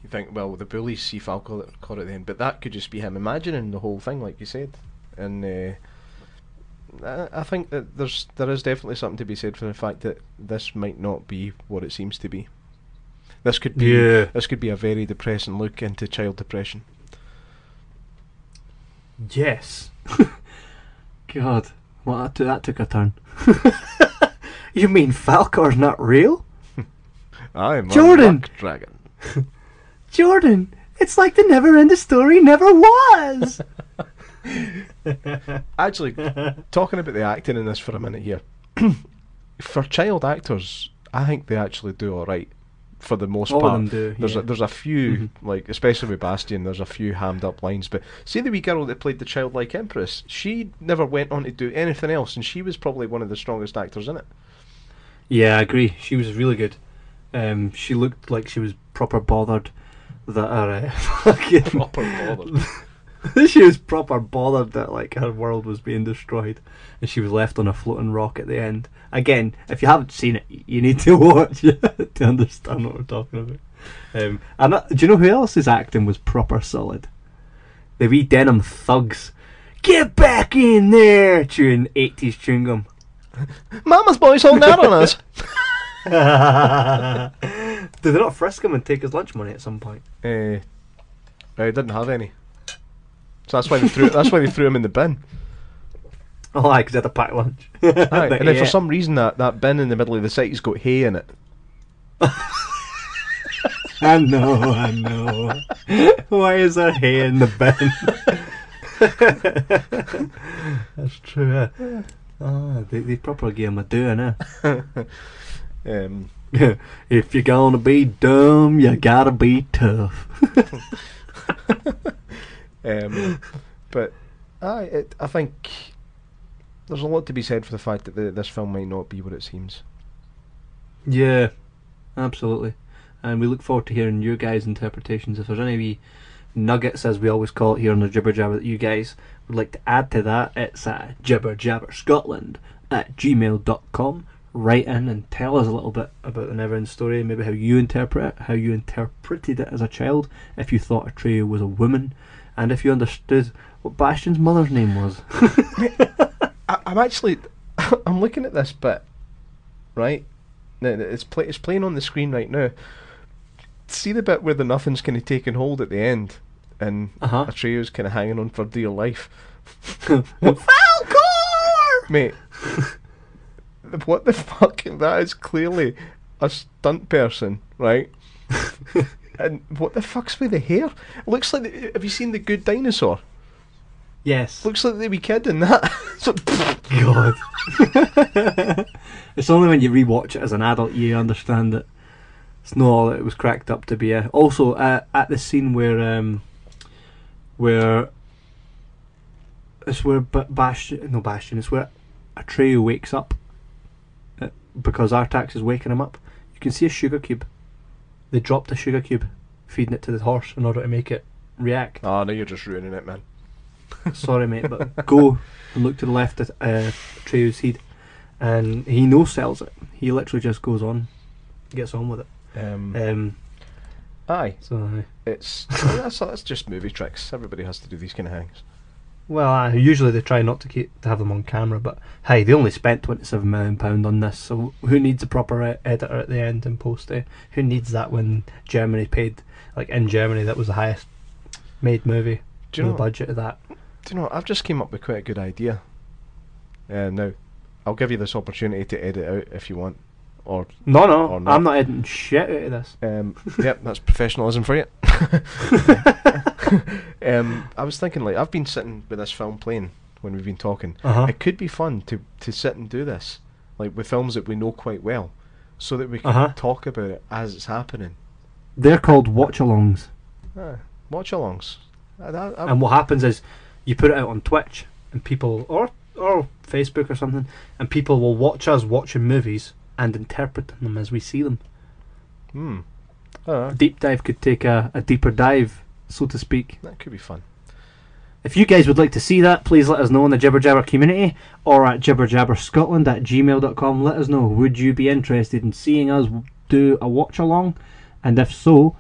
you think, well, the bullies see Falcor at the end, but that could just be him imagining the whole thing, like you said. And I think that there is definitely something to be said for the fact that this might not be what it seems to be. This could be a very depressing look into child depression. Yes. God, well, that took a turn. You mean Falcor's not real? I'm Jordan! a luck dragon. Jordan, it's like the Neverending Story never was! Actually, talking about the acting in this for a minute here, for child actors, I think they actually do alright. For the most All part, of them do, there's a few, like especially with Bastian, there's a few hammed up lines. But see the wee girl that played the childlike Empress, she never went on to do anything else, and she was probably one of the strongest actors in it. Yeah, I agree. She was really good. She looked like she was proper bothered that her fucking Proper bothered. she was proper bothered that like her world was being destroyed, and she was left on a floating rock at the end. Again, if you haven't seen it, you need to watch it to understand what we're talking about. Do you know who else's acting was proper solid? The wee denim thugs. Get back in there! Chewing 80s chewing gum. Mama's boy's holding out on us. Did they not frisk him and take his lunch money at some point? He didn't have any, so that's why they threw him in the bin. Oh, aye, because he had a packed lunch. Aye, and then for some reason that bin in the middle of the site's got hay in it. I know. Why is there hay in the bin? That's true. They proper gave him a doing, If you're gonna be dumb, you gotta be tough. But I think there's a lot to be said for the fact that this film might not be what it seems. Yeah, absolutely. And we look forward to hearing your guys' interpretations. If there's any wee nuggets, as we always call it here on the Jibber Jabber, that you guys would like to add to that, it's jibberjabberscotland@gmail.com. Write in and tell us a little bit about the Neverending Story, maybe how you interpret it, how you interpreted it as a child, if you thought Atreyu was a woman, and if you understood what Bastian's mother's name was. I'm looking at this bit, right? Now, it's playing on the screen right now. See the bit where the nothing's kind of taking hold at the end, and Atreyu's kind of hanging on for dear life. Falcor! Mate, what the fuck? That is clearly a stunt person, right? And what the fuck's with the hair? It looks like have you seen The Good Dinosaur? Yes. Looks like the wee kid in that. God. It's only when you rewatch it as an adult you understand that it's not all it was cracked up to be. Also, at the scene where it's where Bastian, it's where Atreyu wakes up because Artax is waking him up. You can see a sugar cube. They dropped a sugar cube, feeding it to the horse in order to make it react. Oh, no, you're just ruining it, man. Sorry, mate, but go and look to the left at Atreyu's head, and he no sells it. He literally just goes on, gets on with it. Aye. So that's just movie tricks. Everybody has to do these kind of things. well, usually they try not to have them on camera, but hey, they only spent £27 million on this, so who needs a proper editor at the end and post it? Who needs that when Germany paid, like in Germany, that was the highest made movie. Do you know the budget of that? Do you know? I've just came up with quite a good idea. Now, I'll give you this opportunity to edit out if you want, or no, or not. I'm not editing shit out of this. Yep, that's professionalism for you. I was thinking, like, I've been sitting with this film playing when we've been talking. It could be fun to sit and do this, like with films that we know quite well, so that we can talk about it as it's happening. They're called watch-alongs. Watch-alongs. And what happens is you put it out on Twitch, and people, or or Facebook or something, and people will watch us watching movies and interpreting them as we see them. Deep dive could take a deeper dive, so to speak. That could be fun. If you guys would like to see that, please let us know in the Jibber Jabber community or at jibberjabberscotland@gmail.com. Let us know, would you be interested in seeing us do a watch along? And if so,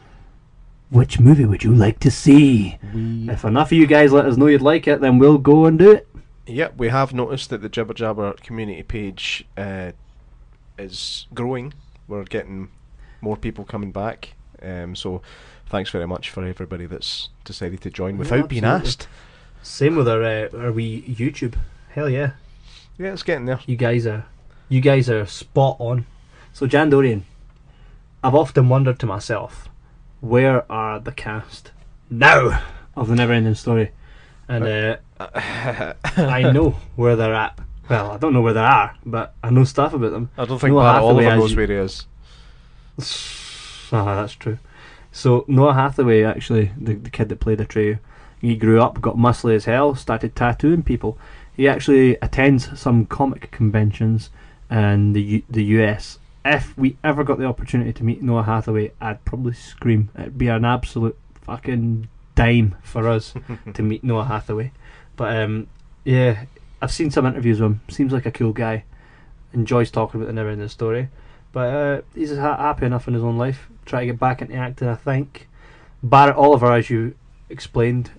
which movie would you like to see? If enough of you guys let us know you'd like it, then we'll go and do it. Yep, we have noticed that the Jibber Jabber community page is growing. We're getting more people coming back. So thanks very much for everybody that's decided to join without being asked. Same with our wee YouTube. Hell yeah. Yeah, it's getting there. You guys are spot on. So Jan Dorian, I've often wondered to myself, where are the cast now of the Neverending Story? And I know where they're at. Well, I don't know where they are, but I know stuff about them. I don't think Barrett Oliver knows where he is. That's true. So Noah Hathaway, actually, the kid that played Atreyu, he grew up, got muscly as hell, started tattooing people. He actually attends some comic conventions in the US. If we ever got the opportunity to meet Noah Hathaway, I'd probably scream. It'd be an absolute fucking dime for us to meet Noah Hathaway. But yeah, I've seen some interviews with him. Seems like a cool guy. Enjoys talking about the Neverending Story. But he's happy enough in his own life. Try to get back into acting, I think. Barrett Oliver, as you explained,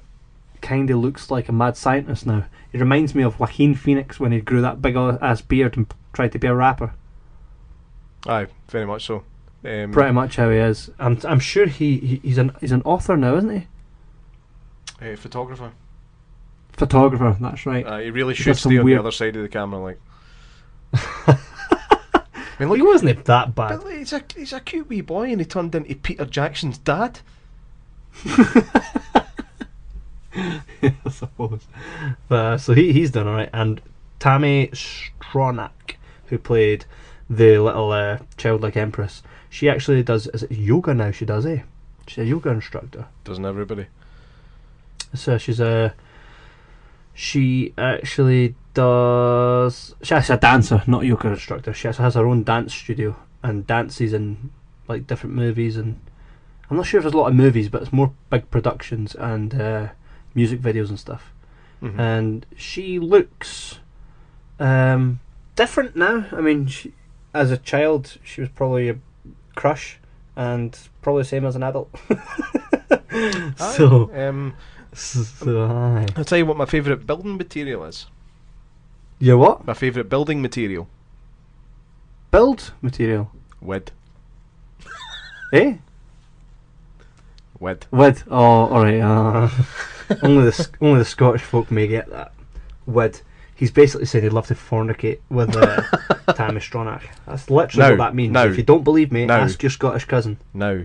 kind of looks like a mad scientist now. He reminds me of Joaquin Phoenix when he grew that big ass beard and tried to be a rapper. Aye, very much so. Pretty much how he is. I'm sure he's an author now, isn't he? Photographer. Photographer, that's right. He really should stay on the other side of the camera, like. I mean, look, he wasn't that bad. But he's a cute wee boy, and he turned into Peter Jackson's dad. I suppose. But so he's done alright. And Tammy Stronach, who played the little childlike empress, she actually does yoga now. She does, she's a yoga instructor. Doesn't everybody? So she actually does. She's a dancer, not a yoga instructor. She has her own dance studio and dances in like different movies, and I'm not sure if there's a lot of movies, but it's more big productions and music videos and stuff. Mm-hmm. And she looks different now. I mean, as a child, she was probably a crush, and probably the same as an adult. I'll tell you what my favourite building material is. Yeah, what? My favourite building material. Build material? Wood. Eh? Wood. Wood. Oh, alright. Only the Scottish folk may get that. Wood. He's basically saying he'd love to fornicate with Tammy Stronach. That's literally what that means. No. If you don't believe me, ask your Scottish cousin. No.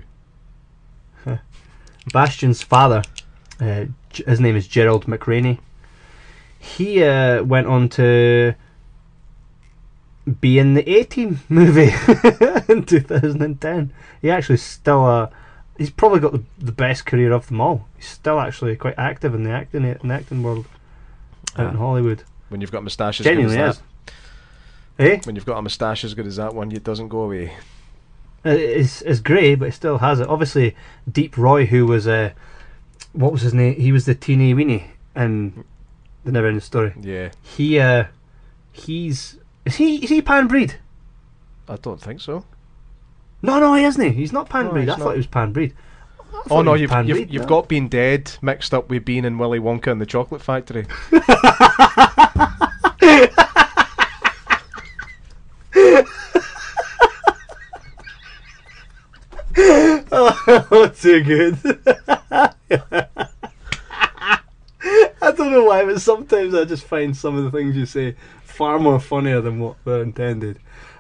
Bastion's father, his name is Gerald McRaney. He went on to be in the A-Team movie in 2010. He actually still he's probably got the best career of them all. He's still actually quite active in the acting world out in Hollywood. When you've got a moustache as good as that. Eh? When you've got a moustache as good as that one, it doesn't go away. It's grey, but it still has it. Obviously, Deep Roy, who was what was his name? He was the teeny weenie in the Neverending Story. Yeah. Is he pan-breed? I don't think so. No, he isn't. He's not pan-breed. No, I thought he was pan-breed. Oh no, you've got Being Dead mixed up with Being in Willy Wonka and the Chocolate Factory. Oh, too good. I don't know why, but sometimes I just find some of the things you say far more funnier than what they're intended,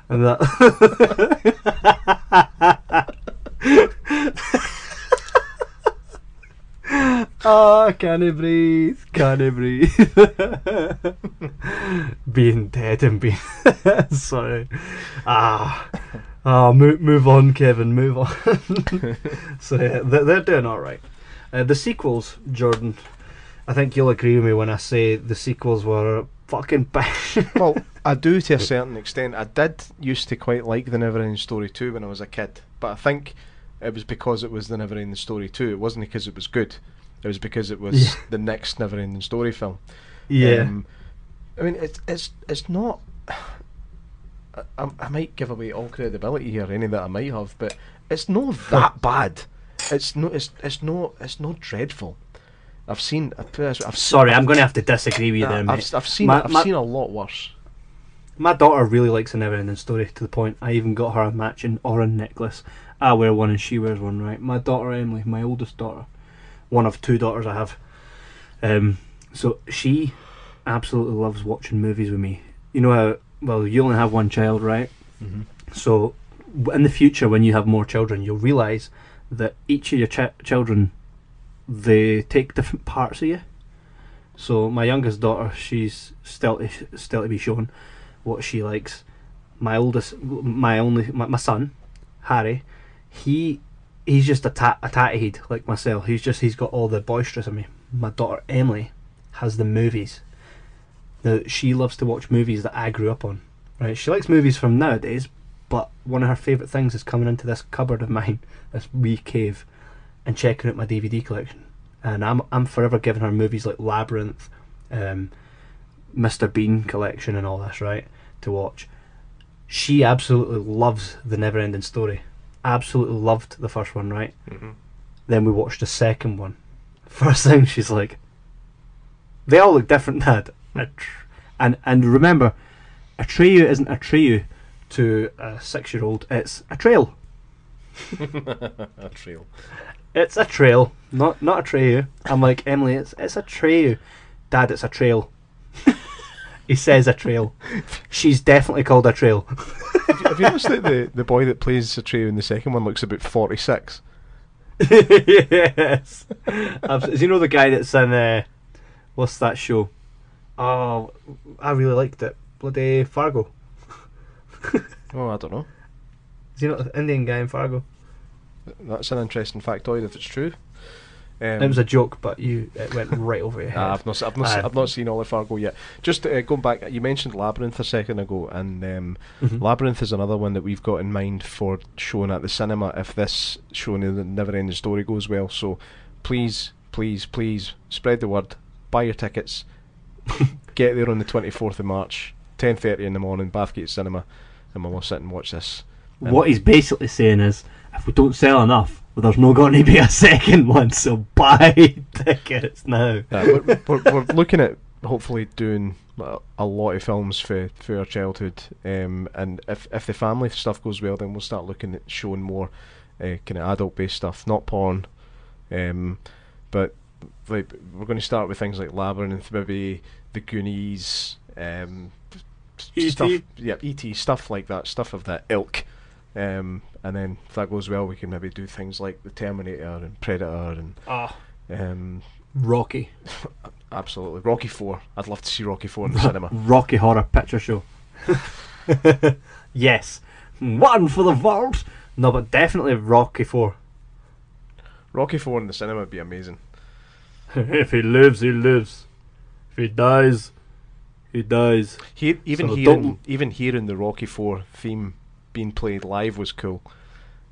and that. Oh, can he breathe? Being dead and being sorry. Move on, Kevin. Move on. So yeah, they're doing all right. The sequels, Jordan. I think you'll agree with me when I say the sequels were fucking bitch. Well, I do to a certain extent. I did used to quite like the Neverending Story 2 when I was a kid, but I think it was because it was the Neverending Story 2. It wasn't because it was good. It was because it was the next Neverending Story film. Yeah. I mean, it's not. I might give away all credibility here, any that I might have, but it's not that bad. It's not dreadful. I've seen. Sorry, I'm going to have to disagree with you there, mate. I've seen a lot worse. My daughter really likes a Neverending Story to the point I even got her a matching orange necklace. I wear one and she wears one, right? My daughter Emily, my oldest daughter, one of two daughters I have. So she absolutely loves watching movies with me. You know how, well, you only have one child, right? Mm-hmm. So in the future, when you have more children, you'll realise that each of your children, they take different parts of you. So my youngest daughter, she's still to be shown what she likes. My son, Harry, he's just a tatty head like myself. He's got all the boisterous in me. My daughter Emily has the movies. Now she loves to watch movies that I grew up on. Right, she likes movies from nowadays, but one of her favourite things is coming into this cupboard of mine, this wee cave, and checking out my DVD collection. And I'm forever giving her movies like Labyrinth, Mr. Bean collection, and all this, right, to watch. She absolutely loves the Neverending Story. Absolutely loved the first one, right? Mm-hmm. Then we watched the second one. First thing she's like, they all look different, Dad. And remember, Atreyu isn't Atreyu to a 6-year-old. It's a trail. A trail. It's a trail, not Atreyu. I'm like, Emily, it's Atreyu. Dad, it's a trail. He says a trail. She's definitely called a trail. Have you noticed that the boy that plays Atreyu in the second one looks about 46? Yes. You know the guy that's in what's that show? Oh, I really liked it. Bloody Fargo. Oh, I don't know. Is he not the Indian guy in Fargo? That's an interesting factoid if it's true. It was a joke, but it went right over your head. I've not seen all of Fargo yet. Just going back, you mentioned Labyrinth a second ago, and Mm-hmm. Labyrinth is another one that we've got in mind for showing at the cinema if this showing of the Neverending Story goes well. So please, please, please spread the word. Buy your tickets. Get there on the 24th of March, 10:30 in the morning, Bathgate Cinema, and we'll all sit and watch this. And what he's basically saying is, if we don't sell enough, well, there's not going to be a second one, so buy tickets now. We're looking at hopefully doing a lot of films for our childhood, and if the family stuff goes well, then we'll start looking at showing more kind of adult based stuff, not porn, but like we're going to start with things like Labyrinth, maybe The Goonies, stuff, E.T., stuff like that, stuff of that ilk. And then if that goes well, we can maybe do things like The Terminator and Predator and Rocky. Absolutely, Rocky 4. I'd love to see Rocky 4 in the cinema. Rocky Horror Picture Show. Yes, one for the vault. No, but definitely Rocky 4. Rocky 4 in the cinema would be amazing. If he lives, he lives. If he dies, he dies. Even hearing the Rocky 4 theme being played live was cool.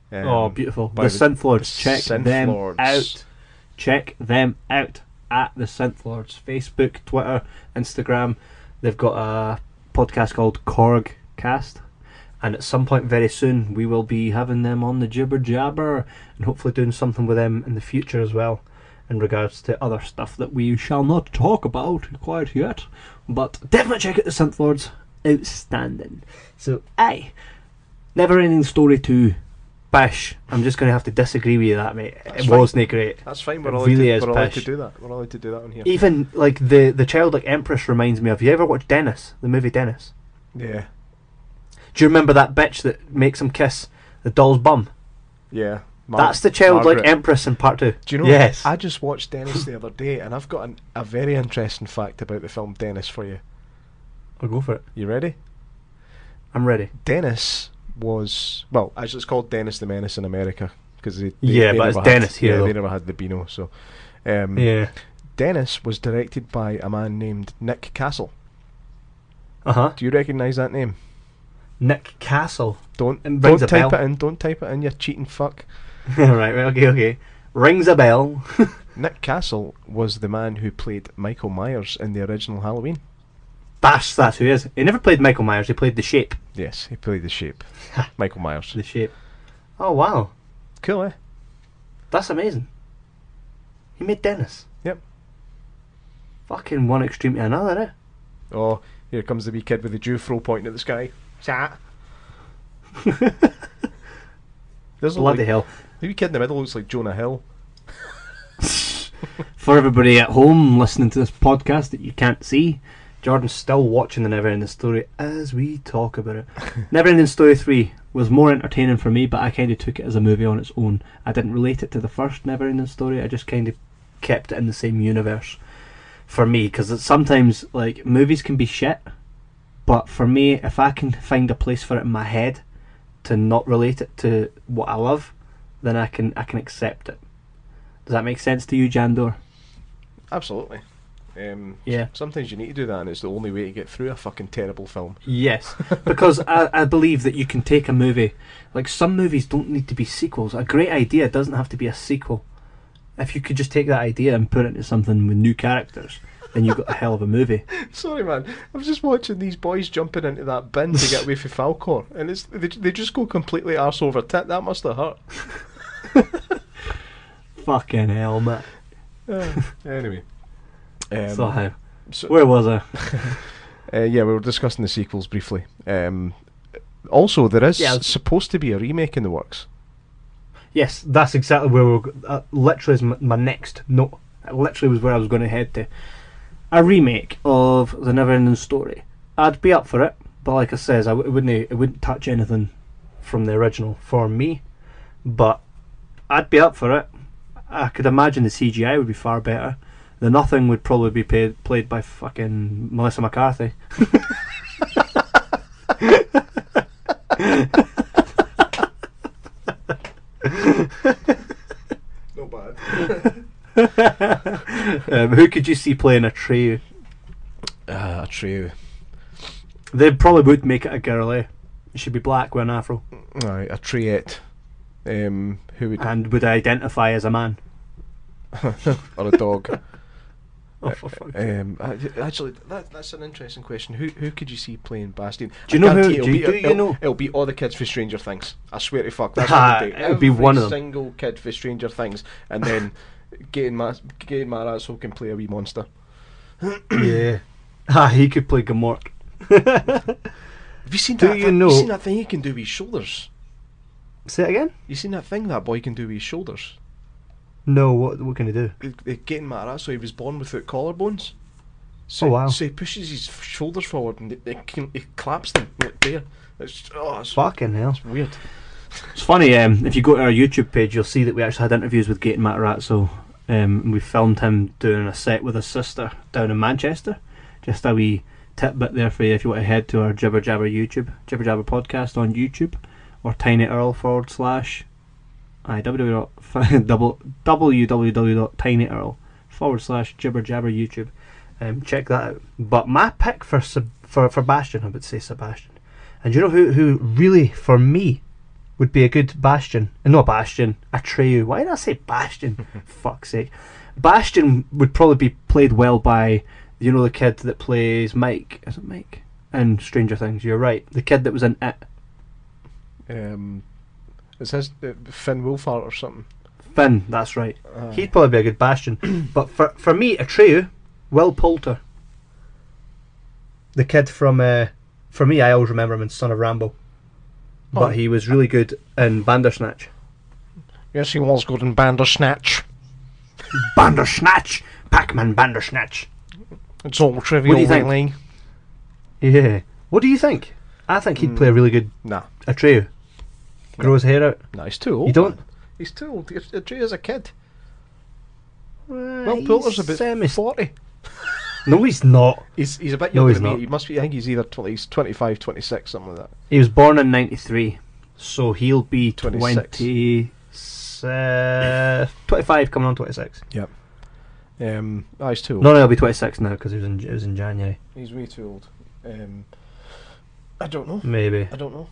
Beautiful. The SYNTH LORDS. Check them out. Check them out at the SYNTH LORDS. Facebook, Twitter, Instagram. They've got a podcast called Korgcast. And at some point very soon, we will be having them on the Jibber Jabber. And hopefully doing something with them in the future as well, in regards to other stuff that we shall not talk about quite yet. But definitely check out the SYNTH LORDS. Outstanding. So, aye. Neverending Story 2. Bish. I'm just going to have to disagree with you that, mate. It wasn't great. That's fine. We're allowed to do that. We're allowed to do that on here. Even, like, the childlike Empress reminds me of... You ever watched Dennis? The movie Dennis? Yeah. Do you remember that bitch that makes him kiss the doll's bum? Yeah. That's the childlike Margaret. Empress in part 2. Do you know? Yes. I just watched Dennis the other day, and I've got a very interesting fact about the film Dennis for you. I'll go for it. You ready? I'm ready. Dennis was... Well, actually it's called Dennis the Menace in America, because they but it's Dennis here, though. They never had the Beano, so... Yeah. Dennis was directed by a man named Nick Castle. Do you recognise that name? Nick Castle. Don't rings a type bell. it in. Don't type it in, you cheating fuck. Right, okay. Rings a bell. Nick Castle was the man who played Michael Myers in the original Halloween. That's who he is. He never played Michael Myers, he played the Shape. Yes, he played the Shape. Michael Myers. The Shape. Oh, wow. Cool, eh? That's amazing. He made Dennis. Yep. Fucking one extreme to another, eh? Oh, here comes the wee kid with the Jufro pointing at the sky. Chat. Bloody hell. The wee kid in the middle looks like Jonah Hill. For everybody at home listening to this podcast that you can't see, Jordan's still watching the Neverending Story as we talk about it. Neverending Story 3 was more entertaining for me, but I kind of took it as a movie on its own. I didn't relate it to the first Neverending Story, I just kind of kept it in the same universe for me, because sometimes like movies can be shit, but for me, if I can find a place for it in my head to not relate it to what I love, then I can accept it. Does that make sense to you, Jandor? Absolutely. Yeah. Sometimes you need to do that, and it's the only way to get through a fucking terrible film. Yes, because I believe that you can take a movie, like some movies don't need to be sequels. A great idea doesn't have to be a sequel. If you could just take that idea and put it into something with new characters, then you've got a hell of a movie. Sorry, man. I was just watching these boys jumping into that bin to get away from Falcor, and they just go completely arse over tit. That must have hurt. Fucking hell, man. Anyway. So where was I? Yeah, we were discussing the sequels briefly. Also, there is Yeah. supposed to be a remake in the works. Yes, that's exactly where literally is my next note. It literally was where I was going to head to. A remake of the Neverending Story. I'd be up for it, but like I says, it wouldn't touch anything from the original for me. But I'd be up for it. I could imagine the CGI would be far better. The Nothing would probably be played by fucking Melissa McCarthy. Not bad. Who could you see playing Atreyu? Atreyu. They probably would make it a girl, eh? It should be black with an afro. Right, Atreyu. Who would... And would identify as a man. or a dog. Oh, for fuck's sake. Actually, that's an interesting question. Who could you see playing Bastian? Do you know who? Do you know? It'll be all the kids for Stranger Things. I swear to fuck. That's Ah, what they do. it'll be one of them. Every single kid for Stranger Things, and then getting Marazzo can play a wee monster. Yeah. He could play Gamork. Have you seen Do that? you know? You seen that thing he can do with his shoulders? Say it again? You seen that thing that boy can do with his shoulders? No, what can he do? Getting Marazzo, he was born without collarbones. So, Oh, wow. So he pushes his shoulders forward and he claps them like there. It's Fucking hell. It's weird. It's funny, if you go to our YouTube page, you'll see that we actually had interviews with Gaten Matarazzo. We filmed him doing a set with his sister down in Manchester. Just a wee tidbit there for you if you want to head to our Jibber Jabber YouTube, Jibber Jabber podcast on YouTube, or tinyurl www.tinyurl/jibber jabber YouTube. Check that out. But my pick for Bastion, I would say Sebastian. And you know who really, for me, would be a good Bastion? No, Bastion, Atreyu. Why did I say Bastion? Fuck's sake. Bastion would probably be played well by, you know, the kid that plays Mike. Is it Mike? In Stranger Things, you're right. The kid that was in It. It says Finn Wolfhard or something. Finn, that's right. He'd probably be a good Bastion. But for me, Atreyu, Will Poulter. The kid from, for me, I always remember him in Son of Rambo. But he was really good in Bandersnatch. Yes, he was good in Bandersnatch. Bandersnatch! Pac-Man Bandersnatch! It's all trivial, What do you think? really. Yeah. What do you think? I think he'd play a really good Nah. Atreyu. Grow his hair out. Nah, he's too old. You don't? Man. He's too old. Atreyu's a kid. Well, Will Poulter's about 40. No, he's not. He's a bit No, younger he's than me. not. He must be. I think he's either 25, 26, something like that. He was born in 93, so he'll be 26. 25 coming on 26. Yep. He's too old. No, he'll be 26 now because it was in January. He's way too old. I don't know. Maybe. I don't know.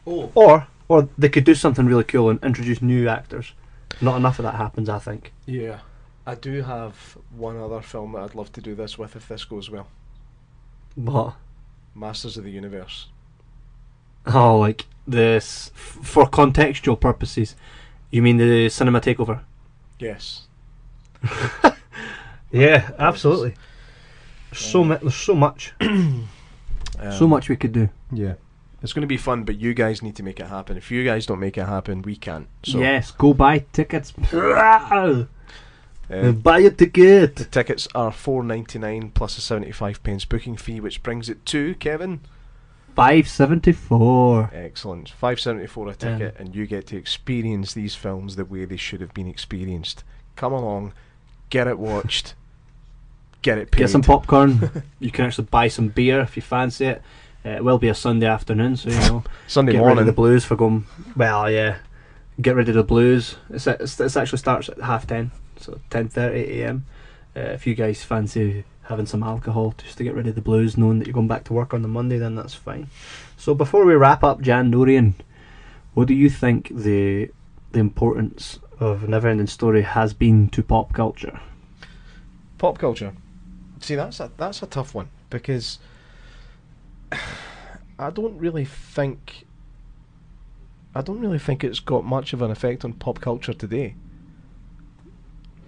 Or they could do something really cool and introduce new actors. Not enough of that happens, I think. Yeah. I do have one other film that I'd love to do this with if this goes well. What? Masters of the Universe. Oh, like this for contextual purposes. You mean the cinema takeover? Yes. Yeah, absolutely. There's so much. So much we could do. Yeah. It's going to be fun, but you guys need to make it happen. If you guys don't make it happen, we can't. So, yes, go buy tickets. Buy a ticket. the tickets are $4.99 plus a 75p booking fee, which brings it to, Kevin? $5.74. Excellent. $5.74 a ticket, and you get to experience these films the way they should have been experienced. Come along, get it watched, get it paid. Get some popcorn. You can actually buy some beer if you fancy it. It will be a Sunday afternoon, so you know. Sunday get morning. rid of the blues for going. Well, yeah. Get rid of the blues. It actually starts at 10:30, so 10:30 a.m. If you guys fancy having some alcohol just to get rid of the blues, knowing that you're going back to work on the Monday, then that's fine. So before we wrap up, Jan Norian, what do you think the importance of Neverending Story has been to pop culture? Pop culture. See, that's a tough one, because I don't really think it's got much of an effect on pop culture today.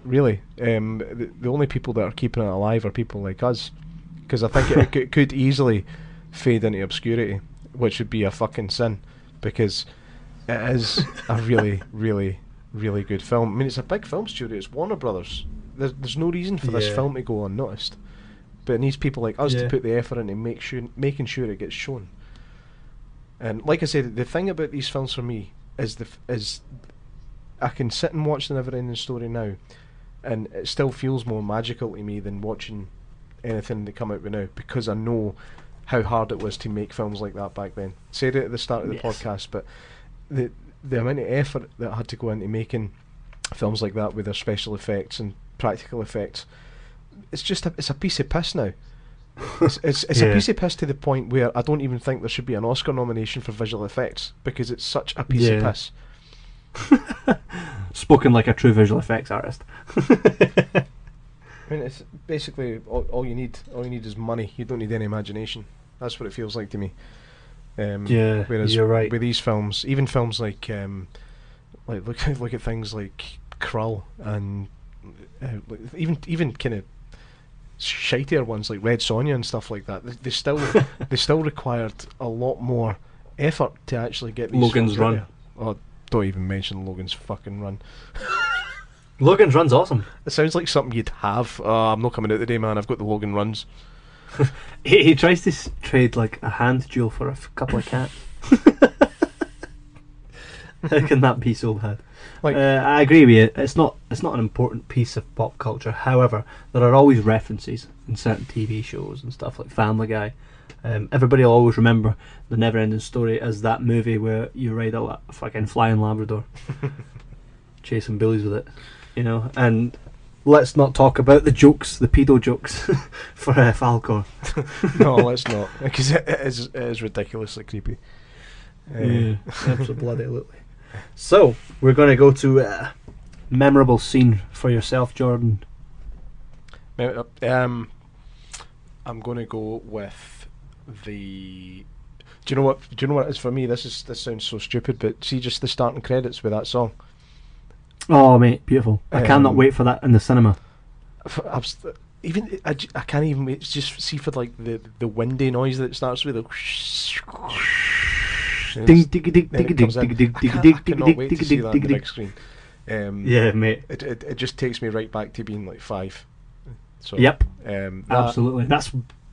Really, the only people that are keeping it alive are people like us, because I think it could easily fade into obscurity, which would be a fucking sin, because it is a really, really, really good film. I mean, it's a big film studio. It's Warner Brothers. There's no reason for this film to go unnoticed, but it needs people like us to put the effort into making sure it gets shown. And like I said, the thing about these films for me is I can sit and watch the Neverending Story now, and it still feels more magical to me than watching anything that come out with now, because I know how hard it was to make films like that back then. Said it at the start of the podcast, but the amount of effort that had to go into making films like that with their special effects and practical effects, it's a piece of piss now. It's a piece of piss to the point where I don't even think there should be an Oscar nomination for visual effects, because it's such a piece of piss. Spoken like a true visual effects artist. I mean, it's basically all you need. All you need is money. You don't need any imagination. That's what it feels like to me. Whereas you're right. with these films, even films like look at things like Krull, and even kind of shitier ones like Red Sonja and stuff like that. They still required a lot more effort to actually get these. Logan's Run. There. Oh, don't even mention Logan's fucking Run. Logan's Run's awesome. It sounds like something you'd have. I'm not coming out today, man. I've got the Logan Runs. He tries to trade like a hand jewel for a couple of cats. How can that be so bad? I agree with you. It's not an important piece of pop culture. However, there are always references in certain TV shows and stuff like Family Guy. Everybody will always remember the Neverending Story as that movie where you ride a fucking flying Labrador, chasing bullies with it, you know. And let's not talk about the jokes, the pedo jokes for Falcor. No, let's not, because it is ridiculously creepy. Absolutely. So we're going to go to a memorable scene for yourself, Jordan. I'm going to go with the. Do you know what it is for me? This sounds so stupid, but see, just the starting credits with that song. Oh, mate, beautiful! I cannot wait for that in the cinema. I can't even wait. Just see for like the windy noise that it starts with. Ding ding ding ding ding ding ding ding. I cannot wait to see that on the big screen. Yeah, mate. It just takes me right back to being like 5. So, yep. Absolutely. That's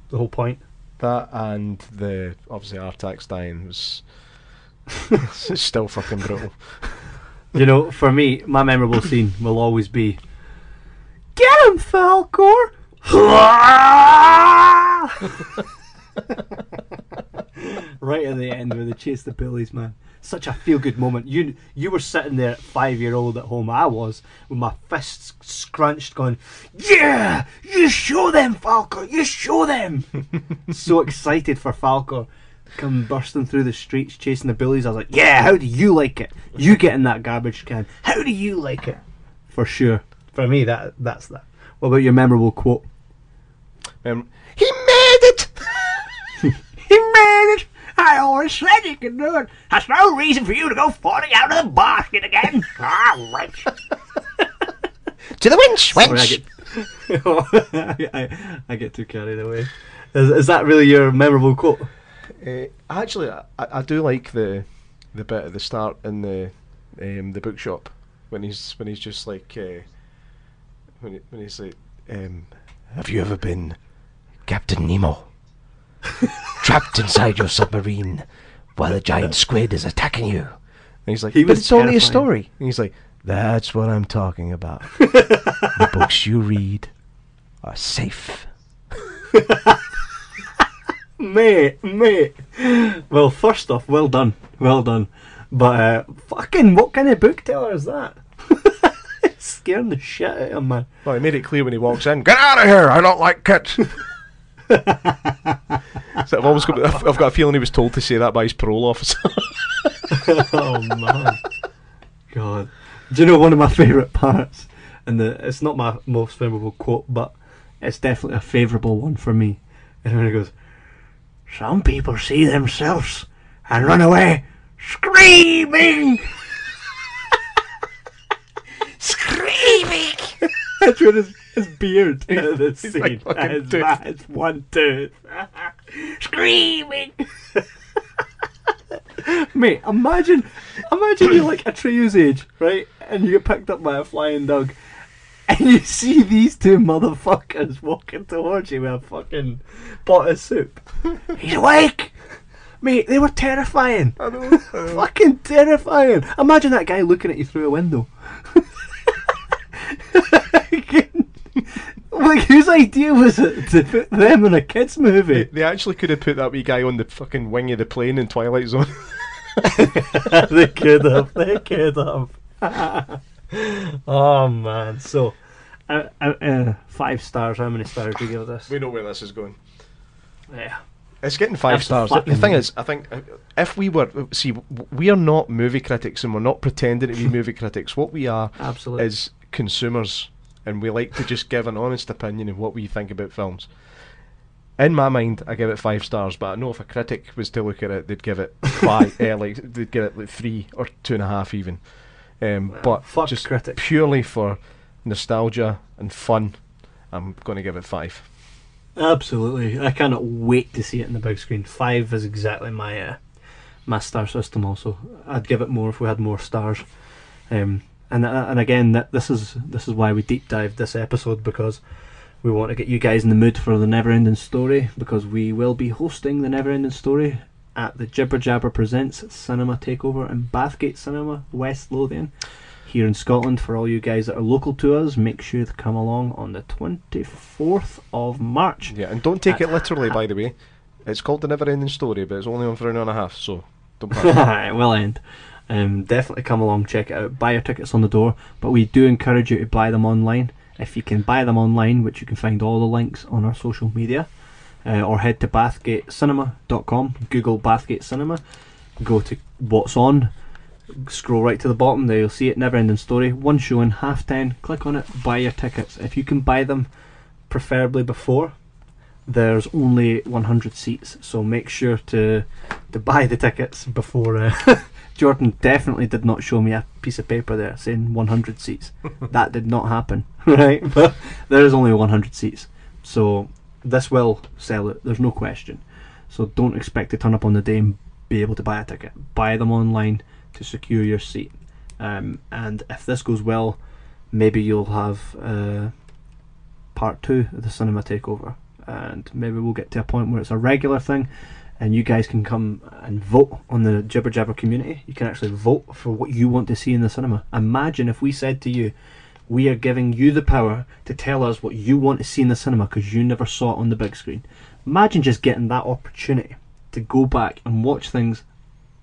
the whole point. That and the obviously Artax dying was it's still fucking brutal. You know, for me, my memorable scene will always be "Get him, Falcor!" Right at the end where they chase the bullies, man. Such a feel-good moment. You were sitting there at 5-year-old at home. I was with my fists scrunched, going, "Yeah, you show them, Falcor. You show them." So excited for Falcor, come bursting through the streets chasing the bullies. I was like, "Yeah, how do you like it? You get in that garbage can. How do you like it?" For sure. For me, that's that. What about your memorable quote? He made it. He made it. I always said he could do it. That's no reason for you to go falling out of the basket again. Wench. To the winch, wench. I get too carried away. Is that really your memorable quote? Actually, I do like the bit at the start in the bookshop when he's just like when he's like, have you ever been Captain Nemo? Trapped inside your submarine while a giant squid is attacking you. And he's like, but it's only a story. And he's like, that's what I'm talking about. The books you read are safe. Mate. Well, first off, well done. But fucking, what kind of book teller is that? It's scaring the shit out of him, man. Well, he made it clear when he walks in, get out of here, I don't like kids. So I've got a feeling he was told to say that by his parole officer. Oh man, God! Do you know one of my favourite parts? And it's not my most memorable quote, but it's definitely a favourable one for me. And when he goes, "Some people see themselves and run away screaming, screaming." That's with his beard in the scene. Like It's one tooth. Screaming. Mate, imagine you're like a Tree's age, right? And you get picked up by a flying dog, and you see these two motherfuckers walking towards you with a fucking pot of soup. He's awake! Mate, they were terrifying. I know. Fucking terrifying. Imagine that guy looking at you through a window. Like, whose idea was it to put them in a kids movie? They actually could have put that wee guy on the fucking wing of the plane in Twilight Zone. They could have. Oh man. So 5 stars. How many stars do you give this? We know where this is going. Yeah. It's getting 5 stars. The thing is, I think if we are not movie critics and we're not pretending to be movie critics. What we are is consumers, and we like to just give an honest opinion of what we think about films. In my mind, I give it 5 stars, but I know if a critic was to look at it, they'd give it 5. They'd give it like 3 or 2.5 even. But just critics. Purely for nostalgia and fun, I'm going to give it 5. Absolutely. I cannot wait to see it in the big screen. 5 is exactly my star system. Also, I'd give it more if we had more stars. And again, this is why we deep dived this episode, because we want to get you guys in the mood for the Neverending Story, because we will be hosting the Neverending Story at the Jibber Jabber Presents Cinema Takeover in Bathgate Cinema, West Lothian, here in Scotland. For all you guys that are local to us, make sure to come along on the 24th of March. Yeah, and don't take it literally, by the way. It's called the Neverending Story, but it's only on for an hour and a half, so don't panic. It will end. Definitely come along, check it out, buy your tickets on the door, but we do encourage you to buy them online. If you can buy them online, which you can find all the links on our social media, or head to bathgatecinema.com, Google Bathgate Cinema, go to what's on, scroll right to the bottom there, you'll see it, Neverending Story, one showing, 10:30, click on it, buy your tickets. If you can buy them preferably before, there's only 100 seats, so make sure to buy the tickets before. Jordan definitely did not show me a piece of paper there saying 100 seats. That did not happen, right? But there is only 100 seats, so this will sell it, there's no question. So don't expect to turn up on the day and be able to buy a ticket. Buy them online to secure your seat. And if this goes well, maybe you'll have part 2 of the cinema takeover, and maybe we'll get to a point where it's a regular thing and you guys can come and vote on the Jibber Jabber community. You can actually vote for what you want to see in the cinema. Imagine if we said to you, we are giving you the power to tell us what you want to see in the cinema because you never saw it on the big screen. Imagine just getting that opportunity. to go back and watch things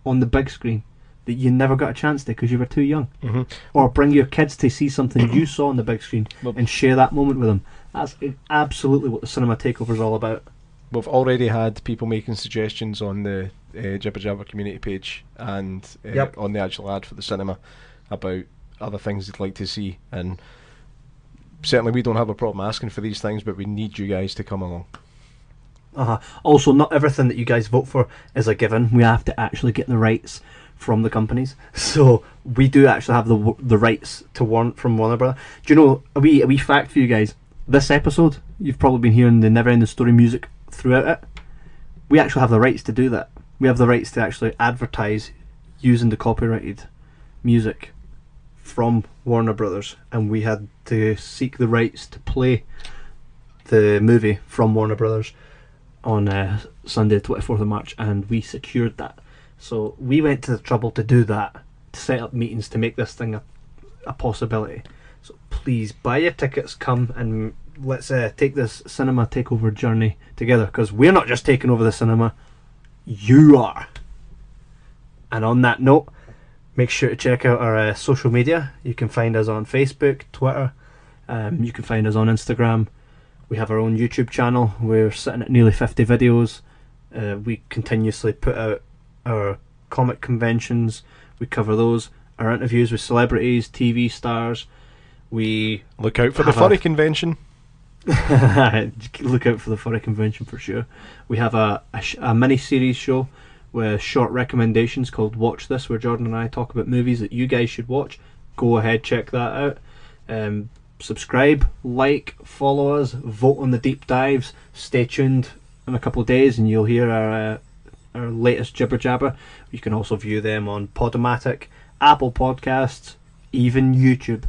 on the big screen that you never got a chance to because you were too young. Mm-hmm. Or bring your kids to see something you saw on the big screen and share that moment with them. That's absolutely what the Cinema Takeover is all about. We've already had people making suggestions on the Jibber Jabber community page and on the actual ad for the cinema about other things they'd like to see, and certainly we don't have a problem asking for these things, but we need you guys to come along. Also, not everything that you guys vote for is a given. We have to actually get the rights from the companies, so we do actually have the rights to from Warner Bros. Do you know a wee fact for you guys? This episode, you've probably been hearing the Neverending Story music throughout it. We actually have the rights to do that. We have the rights to actually advertise using the copyrighted music from Warner Brothers, and we had to seek the rights to play the movie from Warner Brothers on Sunday the 24th of March, and we secured that. So we went to the trouble to do that, to set up meetings to make this thing a possibility. So please buy your tickets, come and let's take this cinema takeover journey together, because we're not just taking over the cinema, you are. And on that note, make sure to check out our social media. You can find us on Facebook, Twitter, you can find us on Instagram. We have our own YouTube channel. We're sitting at nearly 50 videos. We continuously put out our comic conventions. We cover those. Our interviews with celebrities, TV stars. We look out for the furry convention. Look out for the furry convention for sure. We have a mini-series show with short recommendations called Watch This, where Jordan and I talk about movies that you guys should watch. Go ahead, check that out. Subscribe, like, follow us, vote on the deep dives. Stay tuned in a couple of days and you'll hear our latest Jibber Jabber. You can also view them on Podomatic, Apple Podcasts, even YouTube.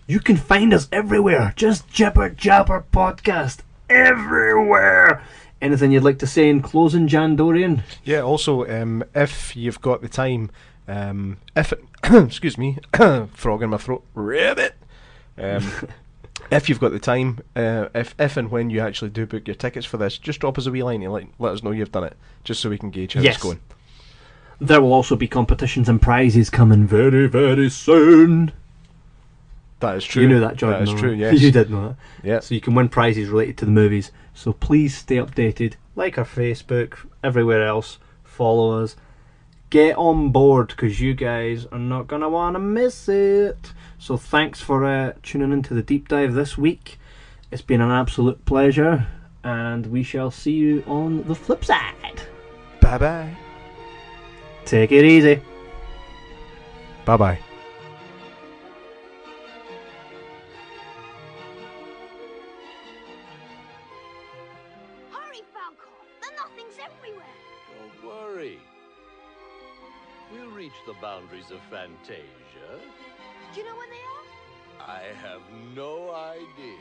You can find us everywhere. Just Jibber Jabber Podcast everywhere. Anything you'd like to say in closing, Jan Dorian? Yeah, also, if you've got the time, excuse me, frog in my throat, ribbit. If you've got the time, if and when you actually do book your tickets for this, just drop us a wee line and let us know you've done it, just so we can gauge how it's going. There will also be competitions and prizes coming very, very soon. That is true. You knew that, Jordan. That is true, yes. You did know that. Yeah. So you can win prizes related to the movies. So please stay updated. Like our Facebook, everywhere else. Follow us. Get on board, because you guys are not going to want to miss it. So thanks for tuning into the deep dive this week. It's been an absolute pleasure, and we shall see you on the flip side. Bye-bye. Take it easy. Bye-bye. Hurry, Falcon! The nothing's everywhere! Don't worry. We'll reach the boundaries of Fantasia. Do you know where they are? I have no idea.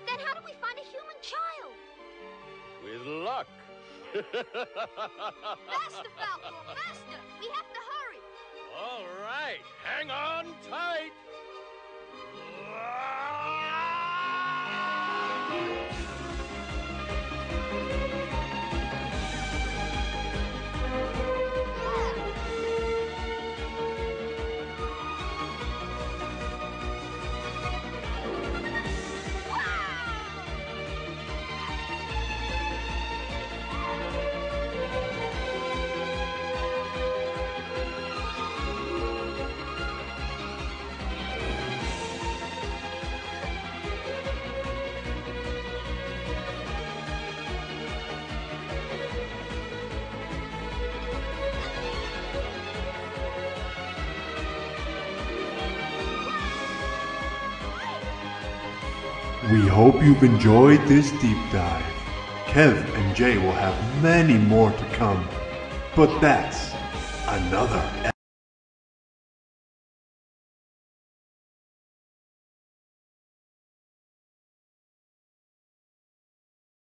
Then how do we find a human child? With luck. Faster, Falcon! Faster! We have to hurry! All right, hang on tight. We hope you've enjoyed this deep dive. Kev and Jay will have many more to come, but that's another